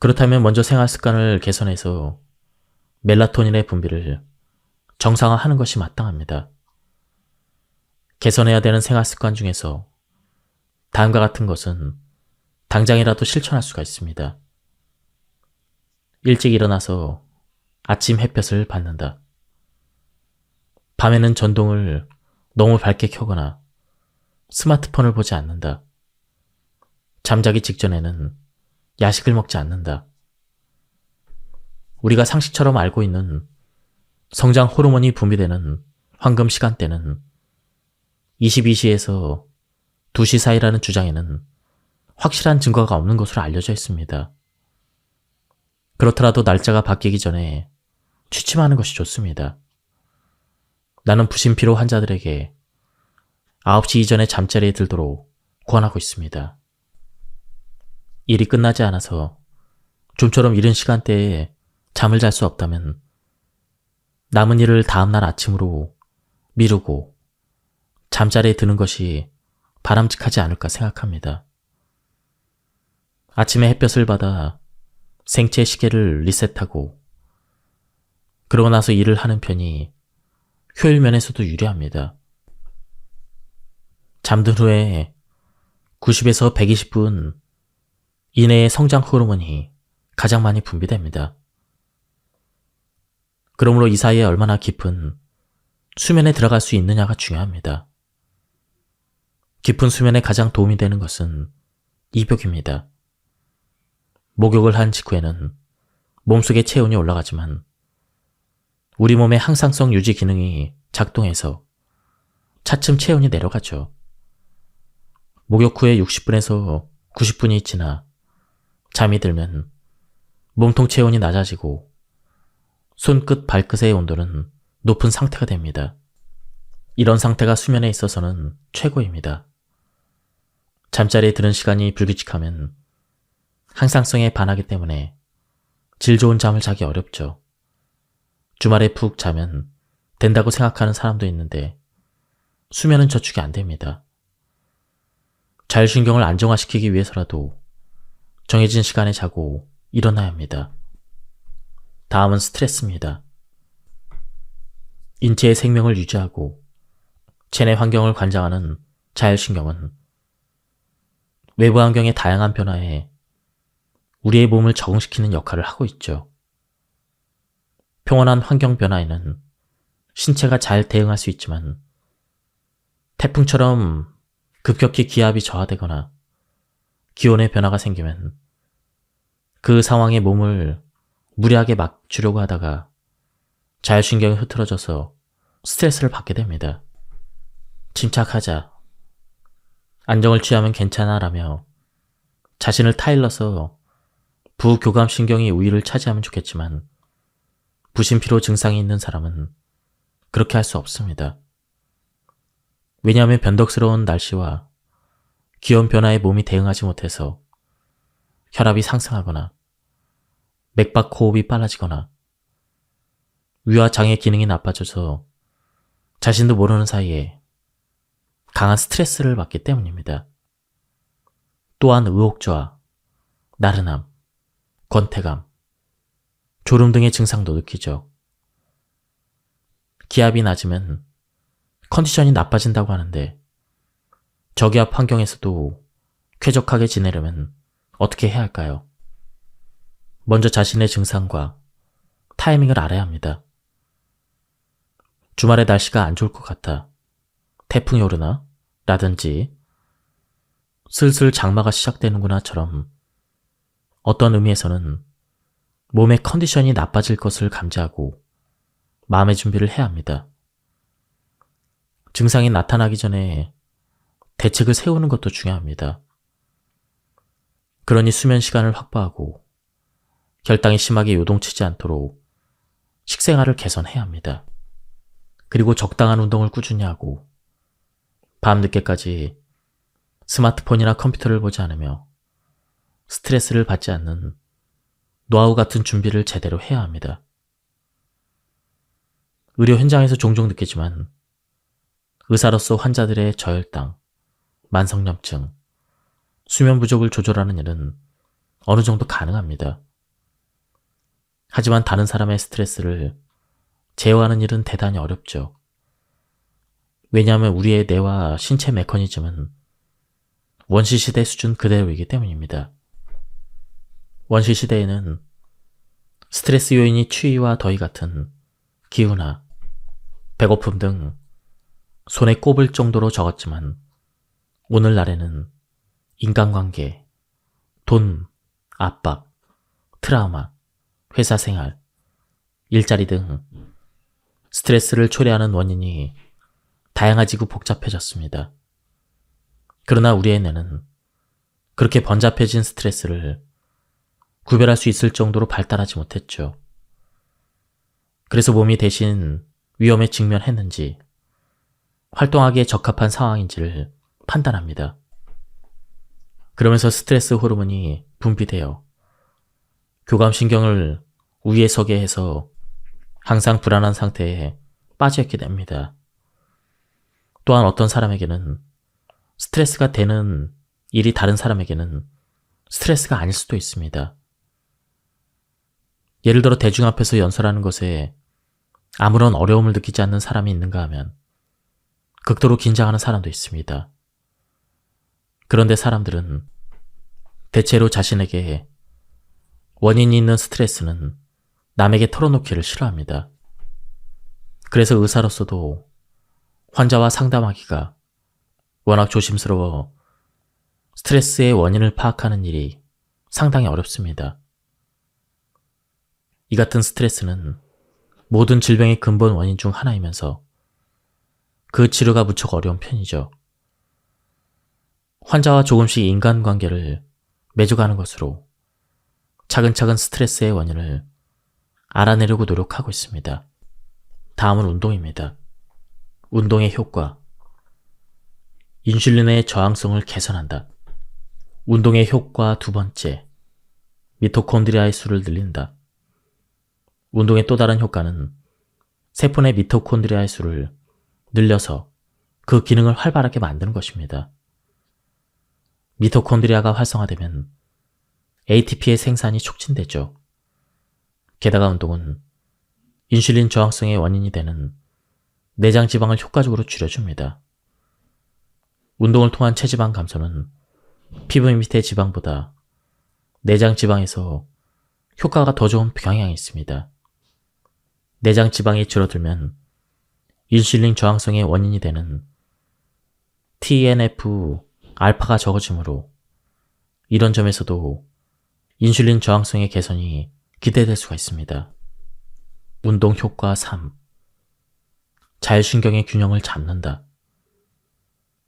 그렇다면 먼저 생활 습관을 개선해서 멜라토닌의 분비를 정상화하는 것이 마땅합니다. 개선해야 되는 생활 습관 중에서 다음과 같은 것은 당장이라도 실천할 수가 있습니다. 일찍 일어나서 아침 햇볕을 받는다. 밤에는 전등을 너무 밝게 켜거나 스마트폰을 보지 않는다. 잠자기 직전에는 야식을 먹지 않는다. 우리가 상식처럼 알고 있는 성장 호르몬이 분비되는 황금 시간대는 22시에서 2시 사이라는 주장에는 확실한 증거가 없는 것으로 알려져 있습니다. 그렇더라도 날짜가 바뀌기 전에 취침하는 것이 좋습니다. 나는 부신피로 환자들에게 9시 이전에 잠자리에 들도록 권하고 있습니다. 일이 끝나지 않아서 좀처럼 이른 시간대에 잠을 잘 수 없다면 남은 일을 다음날 아침으로 미루고 잠자리에 드는 것이 바람직하지 않을까 생각합니다. 아침에 햇볕을 받아 생체 시계를 리셋하고 그러고 나서 일을 하는 편이 효율 면에서도 유리합니다. 잠든 후에 90에서 120분 이내의 성장 호르몬이 가장 많이 분비됩니다. 그러므로 이 사이에 얼마나 깊은 수면에 들어갈 수 있느냐가 중요합니다. 깊은 수면에 가장 도움이 되는 것은 입욕입니다. 목욕을 한 직후에는 몸속의 체온이 올라가지만 우리 몸의 항상성 유지 기능이 작동해서 차츰 체온이 내려가죠. 목욕 후에 60분에서 90분이 지나 잠이 들면 몸통 체온이 낮아지고 손끝, 발끝의 온도는 높은 상태가 됩니다. 이런 상태가 수면에 있어서는 최고입니다. 잠자리에 드는 시간이 불규칙하면 항상성에 반하기 때문에 질 좋은 잠을 자기 어렵죠. 주말에 푹 자면 된다고 생각하는 사람도 있는데 수면은 저축이 안 됩니다. 자율신경을 안정화시키기 위해서라도 정해진 시간에 자고 일어나야 합니다. 다음은 스트레스입니다. 인체의 생명을 유지하고 체내 환경을 관장하는 자율신경은 외부 환경의 다양한 변화에 우리의 몸을 적응시키는 역할을 하고 있죠. 평온한 환경 변화에는 신체가 잘 대응할 수 있지만 태풍처럼 급격히 기압이 저하되거나 기온의 변화가 생기면 그 상황에 몸을 무리하게 맞추려고 하다가 자율신경이 흐트러져서 스트레스를 받게 됩니다. 침착하자, 안정을 취하면 괜찮아 라며 자신을 타일러서 부교감신경이 우위를 차지하면 좋겠지만 부신피로 증상이 있는 사람은 그렇게 할 수 없습니다. 왜냐하면 변덕스러운 날씨와 기온 변화에 몸이 대응하지 못해서 혈압이 상승하거나 맥박 호흡이 빨라지거나 위와 장의 기능이 나빠져서 자신도 모르는 사이에 강한 스트레스를 받기 때문입니다. 또한 의욕저하, 나른함, 권태감, 졸음 등의 증상도 느끼죠. 기압이 낮으면 컨디션이 나빠진다고 하는데 저기압 환경에서도 쾌적하게 지내려면 어떻게 해야 할까요? 먼저 자신의 증상과 타이밍을 알아야 합니다. 주말에 날씨가 안 좋을 것 같아. 태풍이 오르나? 라든지 슬슬 장마가 시작되는구나처럼 어떤 의미에서는 몸의 컨디션이 나빠질 것을 감지하고 마음의 준비를 해야 합니다. 증상이 나타나기 전에 대책을 세우는 것도 중요합니다. 그러니 수면 시간을 확보하고 결당이 심하게 요동치지 않도록 식생활을 개선해야 합니다. 그리고 적당한 운동을 꾸준히 하고 밤늦게까지 스마트폰이나 컴퓨터를 보지 않으며 스트레스를 받지 않는 노하우 같은 준비를 제대로 해야 합니다. 의료 현장에서 종종 느끼지만 의사로서 환자들의 저혈당, 만성염증, 수면 부족을 조절하는 일은 어느 정도 가능합니다. 하지만 다른 사람의 스트레스를 제어하는 일은 대단히 어렵죠. 왜냐하면 우리의 뇌와 신체 메커니즘은 원시시대 수준 그대로이기 때문입니다. 원시시대에는 스트레스 요인이 추위와 더위 같은 기후나 배고픔 등 손에 꼽을 정도로 적었지만 오늘날에는 인간관계, 돈, 압박, 트라우마, 회사 생활, 일자리 등 스트레스를 초래하는 원인이 다양하지고 복잡해졌습니다. 그러나 우리의 뇌는 그렇게 번잡해진 스트레스를 구별할 수 있을 정도로 발달하지 못했죠. 그래서 몸이 대신 위험에 직면했는지 활동하기에 적합한 상황인지를 판단합니다. 그러면서 스트레스 호르몬이 분비되어 교감신경을 우위에 서게 해서 항상 불안한 상태에 빠져 있게 됩니다. 또한 어떤 사람에게는 스트레스가 되는 일이 다른 사람에게는 스트레스가 아닐 수도 있습니다. 예를 들어 대중 앞에서 연설하는 것에 아무런 어려움을 느끼지 않는 사람이 있는가 하면 극도로 긴장하는 사람도 있습니다. 그런데 사람들은 대체로 자신에게 원인이 있는 스트레스는 남에게 털어놓기를 싫어합니다. 그래서 의사로서도 환자와 상담하기가 워낙 조심스러워 스트레스의 원인을 파악하는 일이 상당히 어렵습니다. 이 같은 스트레스는 모든 질병의 근본 원인 중 하나이면서 그 치료가 무척 어려운 편이죠. 환자와 조금씩 인간관계를 맺어가는 것으로 차근차근 스트레스의 원인을 알아내려고 노력하고 있습니다. 다음은 운동입니다. 운동의 효과. 인슐린의 저항성을 개선한다. 운동의 효과 두 번째. 미토콘드리아의 수를 늘린다. 운동의 또 다른 효과는 세포 내 미토콘드리아의 수를 늘려서 그 기능을 활발하게 만드는 것입니다. 미토콘드리아가 활성화되면 ATP의 생산이 촉진되죠. 게다가 운동은 인슐린 저항성의 원인이 되는 내장 지방을 효과적으로 줄여줍니다. 운동을 통한 체지방 감소는 피부 밑의 지방보다 내장 지방에서 효과가 더 좋은 경향이 있습니다. 내장 지방이 줄어들면 인슐린 저항성의 원인이 되는 TNF-알파가 적어지므로 이런 점에서도 인슐린 저항성의 개선이 기대될 수가 있습니다. 운동 효과 3. 자율신경의 균형을 잡는다.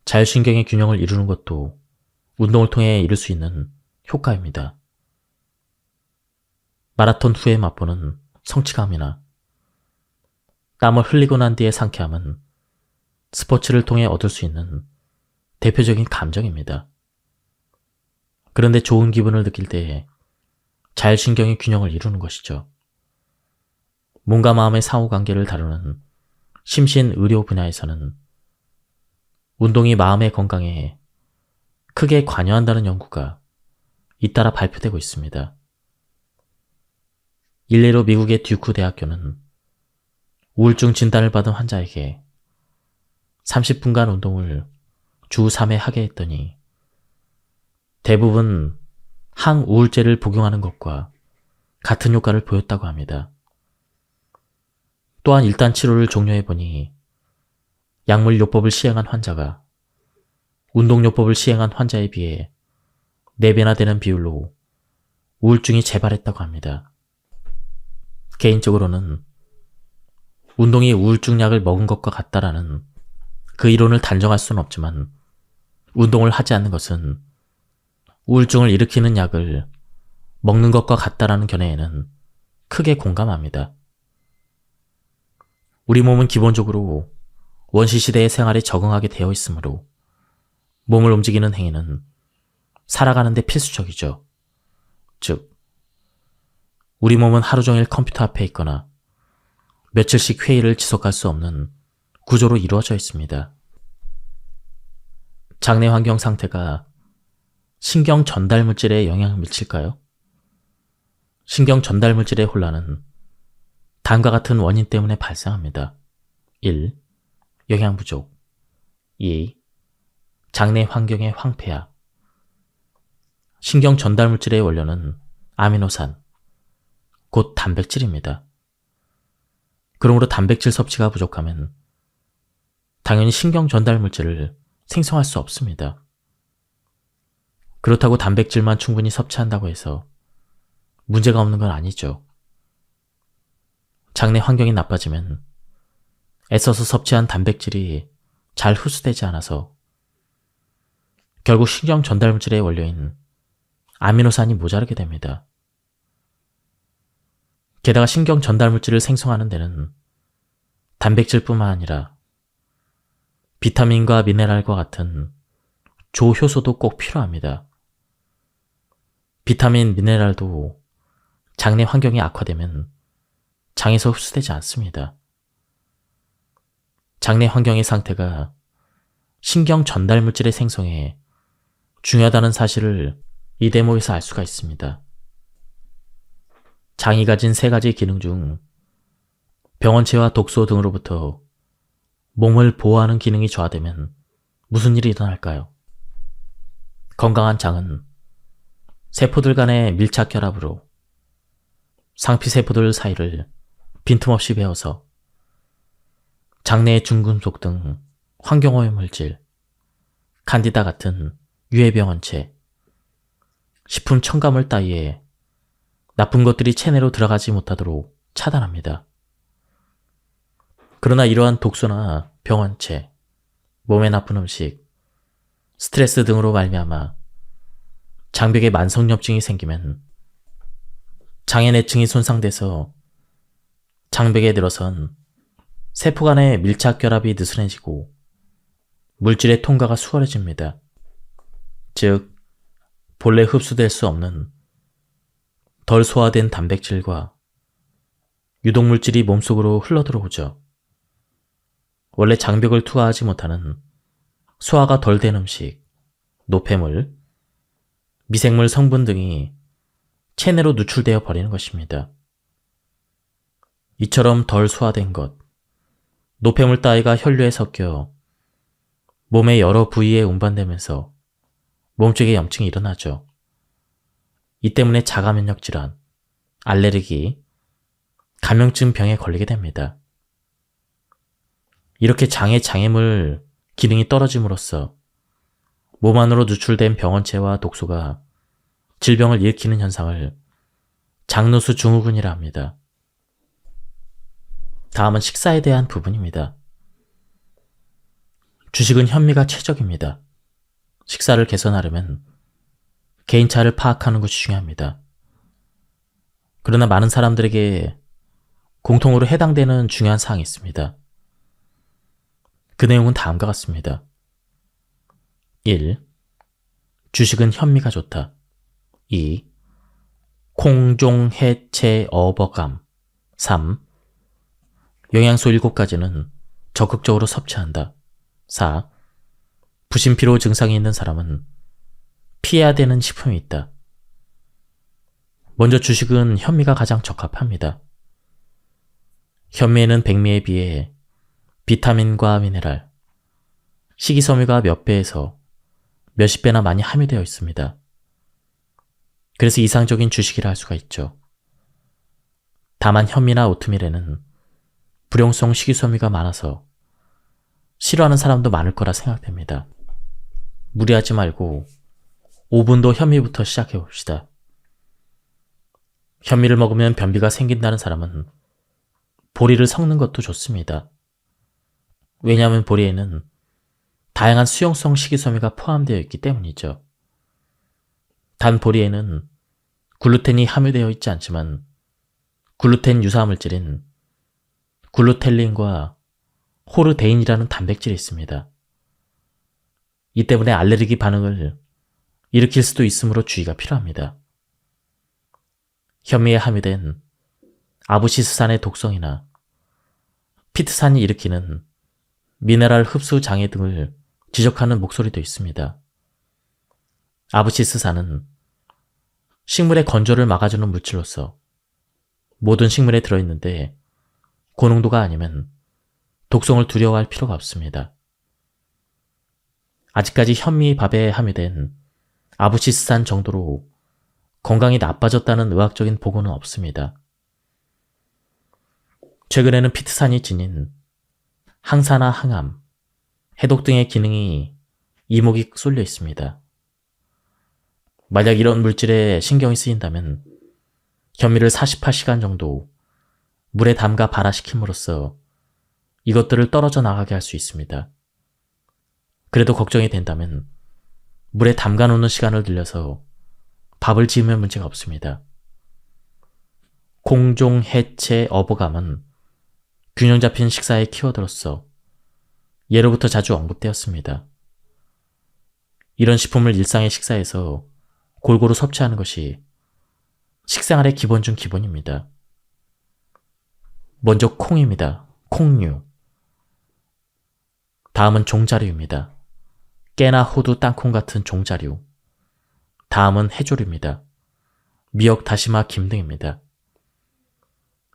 자율신경의 균형을 이루는 것도 운동을 통해 이룰 수 있는 효과입니다. 마라톤 후에 맛보는 성취감이나 땀을 흘리고 난 뒤의 상쾌함은 스포츠를 통해 얻을 수 있는 대표적인 감정입니다. 그런데 좋은 기분을 느낄 때에 자율신경의 균형을 이루는 것이죠. 몸과 마음의 상호관계를 다루는 심신의료 분야에서는 운동이 마음의 건강에 크게 관여한다는 연구가 잇따라 발표되고 있습니다. 일례로 미국의 듀크 대학교는 우울증 진단을 받은 환자에게 30분간 운동을 주 3회 하게 했더니 대부분 항우울제를 복용하는 것과 같은 효과를 보였다고 합니다. 또한 일단 치료를 종료해보니 약물요법을 시행한 환자가 운동요법을 시행한 환자에 비해 4배나 되는 비율로 우울증이 재발했다고 합니다. 개인적으로는 운동이 우울증 약을 먹은 것과 같다라는 그 이론을 단정할 수는 없지만 운동을 하지 않는 것은 우울증을 일으키는 약을 먹는 것과 같다라는 견해에는 크게 공감합니다. 우리 몸은 기본적으로 원시시대의 생활에 적응하게 되어 있으므로 몸을 움직이는 행위는 살아가는 데 필수적이죠. 즉, 우리 몸은 하루 종일 컴퓨터 앞에 있거나 며칠씩 회의를 지속할 수 없는 구조로 이루어져 있습니다. 장내 환경 상태가 신경 전달 물질에 영향을 미칠까요? 신경 전달 물질의 혼란은 다음과 같은 원인 때문에 발생합니다. 1. 영양 부족. 2. 장내 환경의 황폐화. 신경 전달 물질의 원료는 아미노산, 곧 단백질입니다. 그러므로 단백질 섭취가 부족하면 당연히 신경 전달 물질을 생성할 수 없습니다. 그렇다고 단백질만 충분히 섭취한다고 해서 문제가 없는 건 아니죠. 장내 환경이 나빠지면 애써서 섭취한 단백질이 잘 흡수되지 않아서 결국 신경 전달 물질의 원료인 아미노산이 모자르게 됩니다. 게다가 신경 전달 물질을 생성하는 데는 단백질뿐만 아니라 비타민과 미네랄과 같은 조효소도 꼭 필요합니다. 비타민, 미네랄도 장내 환경이 악화되면 장에서 흡수되지 않습니다. 장내 환경의 상태가 신경 전달 물질의 생성에 중요하다는 사실을 이 대목에서 알 수가 있습니다. 장이 가진 3가지 기능 중 병원체와 독소 등으로부터 몸을 보호하는 기능이 저하되면 무슨 일이 일어날까요? 건강한 장은 세포들 간의 밀착 결합으로 상피세포들 사이를 빈틈없이 베어서 장내의 중금속 등 환경오염 물질, 칸디다 같은 유해병원체, 식품 첨가물 따위에 나쁜 것들이 체내로 들어가지 못하도록 차단합니다. 그러나 이러한 독소나 병원체, 몸에 나쁜 음식, 스트레스 등으로 말미암아 장벽에 만성염증이 생기면 장의 내층이 손상돼서 장벽에 들어선 세포 간의 밀착 결합이 느슨해지고 물질의 통과가 수월해집니다. 즉, 본래 흡수될 수 없는 덜 소화된 단백질과 유독물질이 몸속으로 흘러들어오죠. 원래 장벽을 투과하지 못하는 소화가 덜 된 음식, 노폐물, 미생물 성분 등이 체내로 누출되어 버리는 것입니다. 이처럼 덜 소화된 것, 노폐물 따위가 혈류에 섞여 몸의 여러 부위에 운반되면서 몸속에 염증이 일어나죠. 이 때문에 자가면역 질환, 알레르기, 감염증 병에 걸리게 됩니다. 이렇게 장의 장애물 기능이 떨어짐으로써 몸 안으로 누출된 병원체와 독소가 질병을 일으키는 현상을 장누수 증후군이라 합니다. 다음은 식사에 대한 부분입니다. 주식은 현미가 최적입니다. 식사를 개선하려면 개인차를 파악하는 것이 중요합니다. 그러나 많은 사람들에게 공통으로 해당되는 중요한 사항이 있습니다. 그 내용은 다음과 같습니다. 1. 주식은 현미가 좋다. 2. 콩종, 해체, 어버감. 3. 영양소 7가지는 적극적으로 섭취한다. 4. 부신피로 증상이 있는 사람은 피해야 되는 식품이 있다. 먼저 주식은 현미가 가장 적합합니다. 현미에는 백미에 비해 비타민과 미네랄, 식이섬유가 몇 배에서 몇십 배나 많이 함유되어 있습니다. 그래서 이상적인 주식이라 할 수가 있죠. 다만 현미나 오트밀에는 불용성 식이섬유가 많아서 싫어하는 사람도 많을 거라 생각됩니다. 무리하지 말고 5분도 현미부터 시작해 봅시다. 현미를 먹으면 변비가 생긴다는 사람은 보리를 섞는 것도 좋습니다. 왜냐하면 보리에는 다양한 수용성 식이섬유가 포함되어 있기 때문이죠. 단 보리에는 글루텐이 함유되어 있지 않지만 글루텐 유사물질인 글루텔린과 호르데인이라는 단백질이 있습니다. 이 때문에 알레르기 반응을 일으킬 수도 있으므로 주의가 필요합니다. 현미에 함유된 아부시스산의 독성이나 피트산이 일으키는 미네랄 흡수 장애 등을 지적하는 목소리도 있습니다. 아부시스산은 식물의 건조를 막아주는 물질로서 모든 식물에 들어있는데 고농도가 아니면 독성을 두려워할 필요가 없습니다. 아직까지 현미 밥에 함유된 아부시스산 정도로 건강이 나빠졌다는 의학적인 보고는 없습니다. 최근에는 피트산이 지닌 항산화 항암, 해독 등의 기능이 이목이 쏠려 있습니다. 만약 이런 물질에 신경이 쓰인다면 현미를 48시간 정도 물에 담가 발화시킴으로써 이것들을 떨어져 나가게 할 수 있습니다. 그래도 걱정이 된다면 물에 담가 놓는 시간을 늘려서 밥을 지으면 문제가 없습니다. 공종, 해체, 어버감은 균형 잡힌 식사의 키워드로서 예로부터 자주 언급되었습니다. 이런 식품을 일상의 식사에서 골고루 섭취하는 것이 식생활의 기본 중 기본입니다. 먼저 콩입니다. 콩류. 다음은 종자류입니다. 깨나 호두, 땅콩 같은 종자류. 다음은 해조류입니다. 미역, 다시마, 김 등입니다.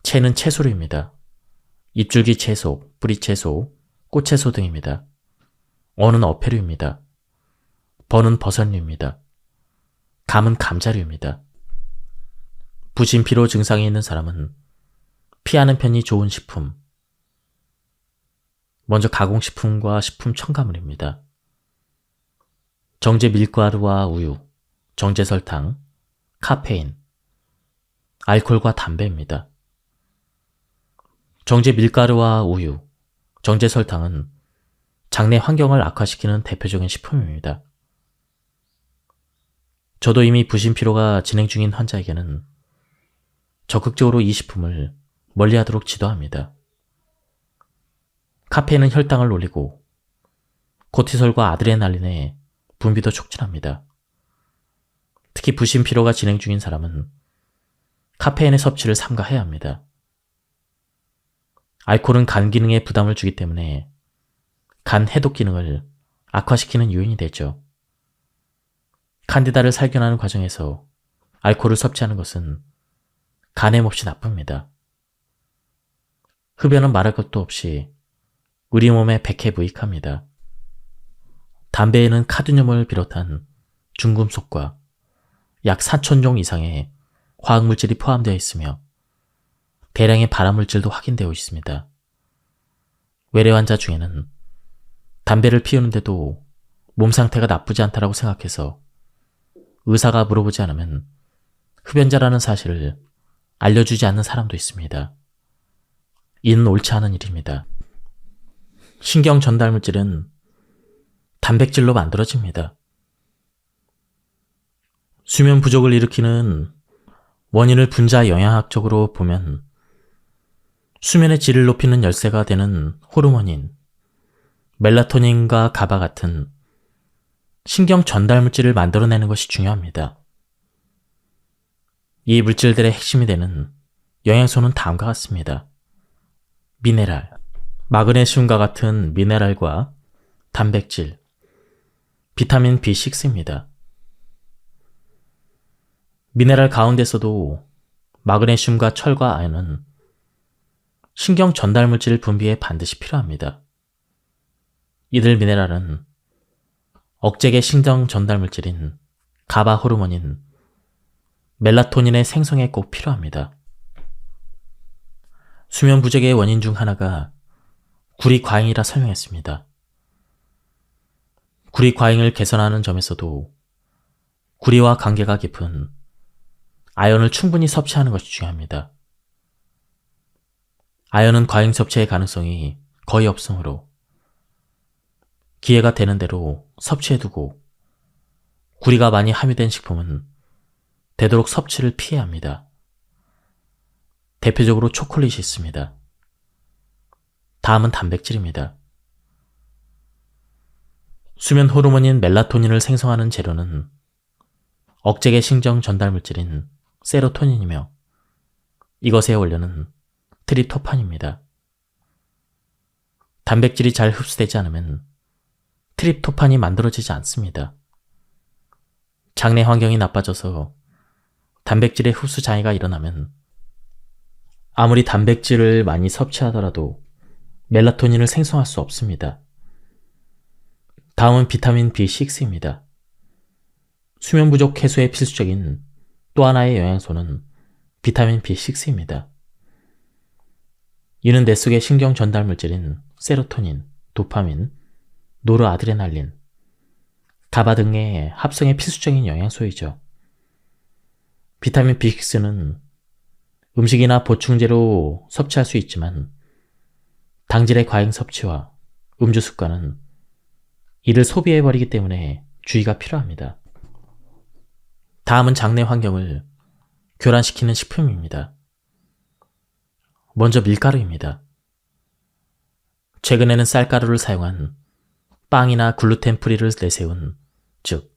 채는 채소류입니다. 잎줄기 채소, 뿌리 채소, 꽃채소 등입니다. 어는 어패류입니다. 버는 버섯류입니다. 감은 감자류입니다. 부신피로 증상이 있는 사람은 피하는 편이 좋은 식품. 먼저 가공식품과 식품 첨가물입니다. 정제 밀가루와 우유, 정제 설탕, 카페인, 알코올과 담배입니다. 정제 밀가루와 우유, 정제 설탕은 장내 환경을 악화시키는 대표적인 식품입니다. 저도 이미 부신피로가 진행 중인 환자에게는 적극적으로 이 식품을 멀리하도록 지도합니다. 카페인은 혈당을 올리고 코티솔과 아드레날린의 분비도 촉진합니다. 특히 부신피로가 진행 중인 사람은 카페인의 섭취를 삼가해야 합니다. 알코올은 간 기능에 부담을 주기 때문에 간 해독 기능을 악화시키는 요인이 되죠. 칸디다를 살균하는 과정에서 알코올을 섭취하는 것은 간에 몹시 나쁩니다. 흡연은 말할 것도 없이 우리 몸에 백해무익합니다. 담배에는 카드뮴을 비롯한 중금속과 약 4,000종 이상의 화학물질이 포함되어 있으며 대량의 발암물질도 확인되어 있습니다. 외래 환자 중에는 담배를 피우는데도 몸 상태가 나쁘지 않다고 생각해서 의사가 물어보지 않으면 흡연자라는 사실을 알려주지 않는 사람도 있습니다. 이는 옳지 않은 일입니다. 신경 전달물질은 단백질로 만들어집니다. 수면 부족을 일으키는 원인을 분자 영양학적으로 보면 수면의 질을 높이는 열쇠가 되는 호르몬인 멜라토닌과 가바 같은 신경 전달물질을 만들어내는 것이 중요합니다. 이 물질들의 핵심이 되는 영양소는 다음과 같습니다. 미네랄, 마그네슘과 같은 미네랄과 단백질, 비타민 B6입니다. 미네랄 가운데서도 마그네슘과 철과 아연은 신경 전달 물질 분비에 반드시 필요합니다. 이들 미네랄은 억제계 신경 전달 물질인 가바 호르몬인 멜라토닌의 생성에 꼭 필요합니다. 수면 부족의 원인 중 하나가 구리 과잉이라 설명했습니다. 구리 과잉을 개선하는 점에서도 구리와 관계가 깊은 아연을 충분히 섭취하는 것이 중요합니다. 아연은 과잉 섭취의 가능성이 거의 없으므로 기회가 되는 대로 섭취해두고 구리가 많이 함유된 식품은 되도록 섭취를 피해야 합니다. 대표적으로 초콜릿이 있습니다. 다음은 단백질입니다. 수면 호르몬인 멜라토닌을 생성하는 재료는 억제계 신경 전달 물질인 세로토닌이며 이것의 원료는 트립토판입니다. 단백질이 잘 흡수되지 않으면 트립토판이 만들어지지 않습니다. 장내 환경이 나빠져서 단백질의 흡수 장애가 일어나면 아무리 단백질을 많이 섭취하더라도 멜라토닌을 생성할 수 없습니다. 다음은 비타민 B6입니다. 수면 부족 해소에 필수적인 또 하나의 영양소는 비타민 B6입니다. 이는 뇌 속의 신경 전달 물질인 세로토닌, 도파민, 노르아드레날린, 가바 등의 합성에 필수적인 영양소이죠. 비타민 B6는 음식이나 보충제로 섭취할 수 있지만 당질의 과잉 섭취와 음주 습관은 이를 소비해버리기 때문에 주의가 필요합니다. 다음은 장내 환경을 교란시키는 식품입니다. 먼저 밀가루입니다. 최근에는 쌀가루를 사용한 빵이나 글루텐 프리를 내세운, 즉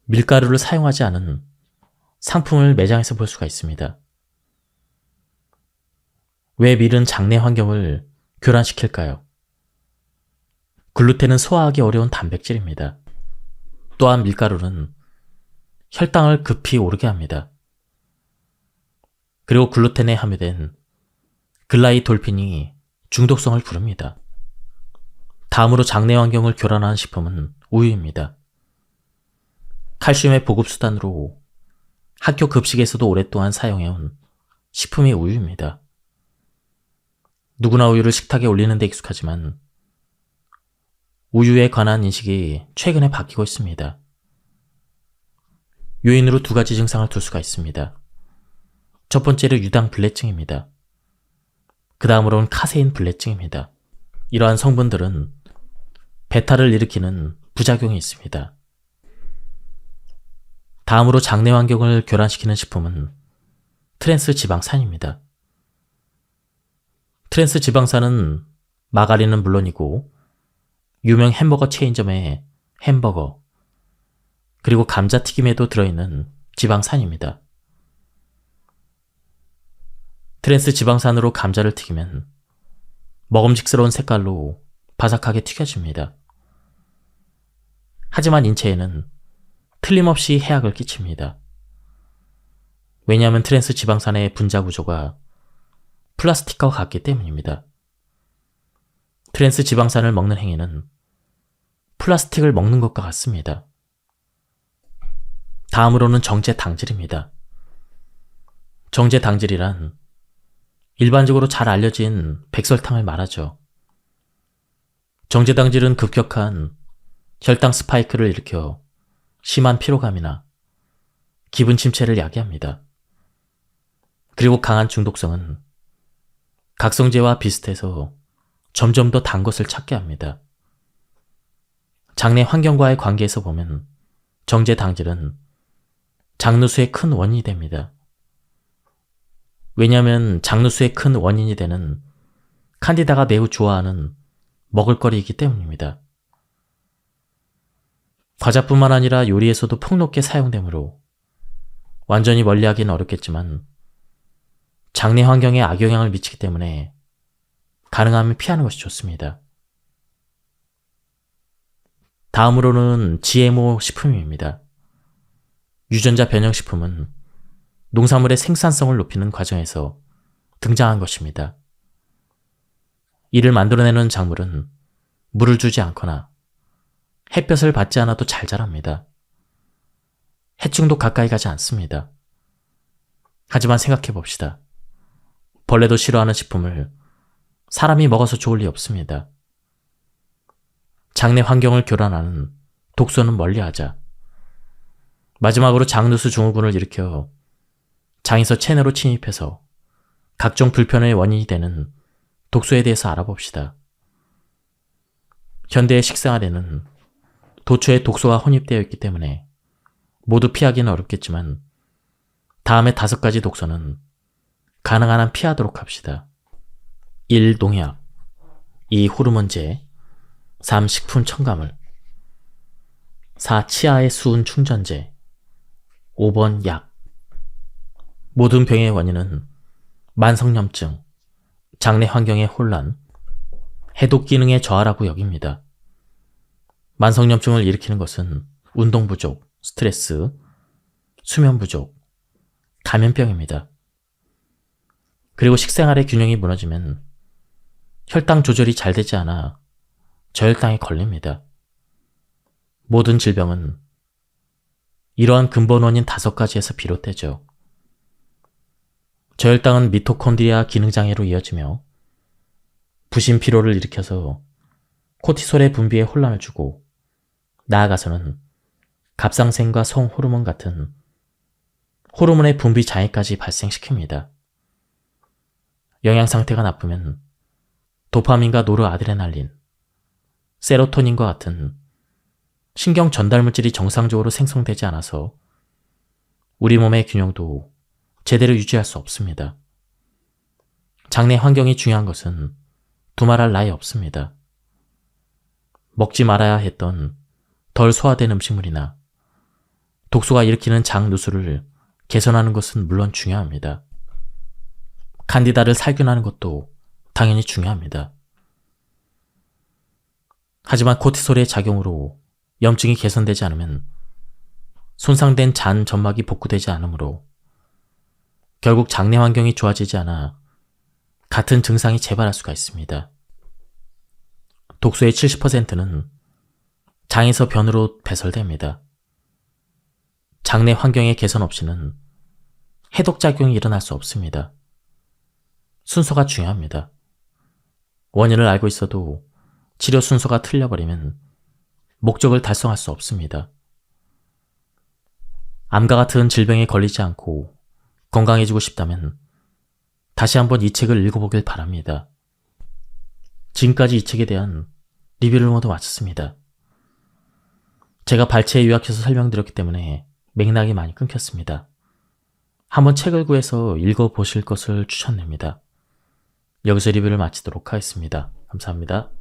밀가루를 사용하지 않은 상품을 매장에서 볼 수가 있습니다. 왜 밀은 장내 환경을 교란시킬까요? 글루텐은 소화하기 어려운 단백질입니다. 또한 밀가루는 혈당을 급히 오르게 합니다. 그리고 글루텐에 함유된 글라이돌핀이 중독성을 부릅니다. 다음으로 장내 환경을 교란하는 식품은 우유입니다. 칼슘의 보급수단으로 학교 급식에서도 오랫동안 사용해온 식품이 우유입니다. 누구나 우유를 식탁에 올리는 데 익숙하지만 우유에 관한 인식이 최근에 바뀌고 있습니다. 요인으로 두 가지 증상을 둘 수가 있습니다. 첫 번째로 유당불내증입니다. 그 다음으로는 카세인 불내증입니다. 이러한 성분들은 배탈을 일으키는 부작용이 있습니다. 다음으로 장내 환경을 교란시키는 식품은 트랜스 지방산입니다. 트랜스 지방산은 마가린은 물론이고 유명 햄버거 체인점의 햄버거 그리고 감자튀김에도 들어있는 지방산입니다. 트랜스 지방산으로 감자를 튀기면 먹음직스러운 색깔로 바삭하게 튀겨집니다. 하지만 인체에는 틀림없이 해악을 끼칩니다. 왜냐하면 트랜스 지방산의 분자 구조가 플라스틱과 같기 때문입니다. 트랜스 지방산을 먹는 행위는 플라스틱을 먹는 것과 같습니다. 다음으로는 정제당질입니다. 정제당질이란 일반적으로 잘 알려진 백설탕을 말하죠. 정제당질은 급격한 혈당 스파이크를 일으켜 심한 피로감이나 기분 침체를 야기합니다. 그리고 강한 중독성은 각성제와 비슷해서 점점 더 단 것을 찾게 합니다. 장내 환경과의 관계에서 보면 정제당질은 장누수의 큰 원인이 됩니다. 왜냐하면 장누수의 큰 원인이 되는 칸디다가 매우 좋아하는 먹을거리이기 때문입니다. 과자뿐만 아니라 요리에서도 폭넓게 사용되므로 완전히 멀리하기는 어렵겠지만 장내 환경에 악영향을 미치기 때문에 가능하면 피하는 것이 좋습니다. 다음으로는 GMO 식품입니다. 유전자 변형식품은 농산물의 생산성을 높이는 과정에서 등장한 것입니다. 이를 만들어내는 작물은 물을 주지 않거나 햇볕을 받지 않아도 잘 자랍니다. 해충도 가까이 가지 않습니다. 하지만 생각해 봅시다. 벌레도 싫어하는 식품을 사람이 먹어서 좋을 리 없습니다. 장내 환경을 교란하는 독소는 멀리하자. 마지막으로 장누수 증후군을 일으켜 장에서 체내로 침입해서 각종 불편의 원인이 되는 독소에 대해서 알아봅시다. 현대의 식생활에는 도초에 독소가 혼입되어 있기 때문에 모두 피하기는 어렵겠지만 다음에 5가지 독소는 가능한 한 피하도록 합시다. 1. 농약 2. 호르몬제 3. 식품 첨가물 4. 치아의 수은 충전제 5번 약. 모든 병의 원인은 만성염증, 장내 환경의 혼란, 해독 기능의 저하라고 여깁니다. 만성염증을 일으키는 것은 운동 부족, 스트레스, 수면 부족, 감염병입니다. 그리고 식생활의 균형이 무너지면 혈당 조절이 잘 되지 않아 저혈당에 걸립니다. 모든 질병은 이러한 근본 원인 5가지에서 비롯되죠. 저혈당은 미토콘드리아 기능장애로 이어지며 부신 피로를 일으켜서 코티솔의 분비에 혼란을 주고 나아가서는 갑상생과 성호르몬 같은 호르몬의 분비 장애까지 발생시킵니다. 영양 상태가 나쁘면 도파민과 노르아드레날린, 세로토닌과 같은 신경 전달 물질이 정상적으로 생성되지 않아서 우리 몸의 균형도 제대로 유지할 수 없습니다. 장내 환경이 중요한 것은 두말할 나위 없습니다. 먹지 말아야 했던 덜 소화된 음식물이나 독소가 일으키는 장 누수를 개선하는 것은 물론 중요합니다. 칸디다를 살균하는 것도 당연히 중요합니다. 하지만 코티솔의 작용으로 염증이 개선되지 않으면 손상된 잔 점막이 복구되지 않으므로 결국 장내 환경이 좋아지지 않아 같은 증상이 재발할 수가 있습니다. 독소의 70%는 장에서 변으로 배설됩니다. 장내 환경의 개선 없이는 해독작용이 일어날 수 없습니다. 순서가 중요합니다. 원인을 알고 있어도 치료 순서가 틀려버리면 목적을 달성할 수 없습니다. 암과 같은 질병에 걸리지 않고 건강해지고 싶다면 다시 한번 이 책을 읽어보길 바랍니다. 지금까지 이 책에 대한 리뷰를 모두 마쳤습니다. 제가 발췌에 요약해서 설명드렸기 때문에 맥락이 많이 끊겼습니다. 한번 책을 구해서 읽어보실 것을 추천드립니다. 여기서 리뷰를 마치도록 하겠습니다. 감사합니다.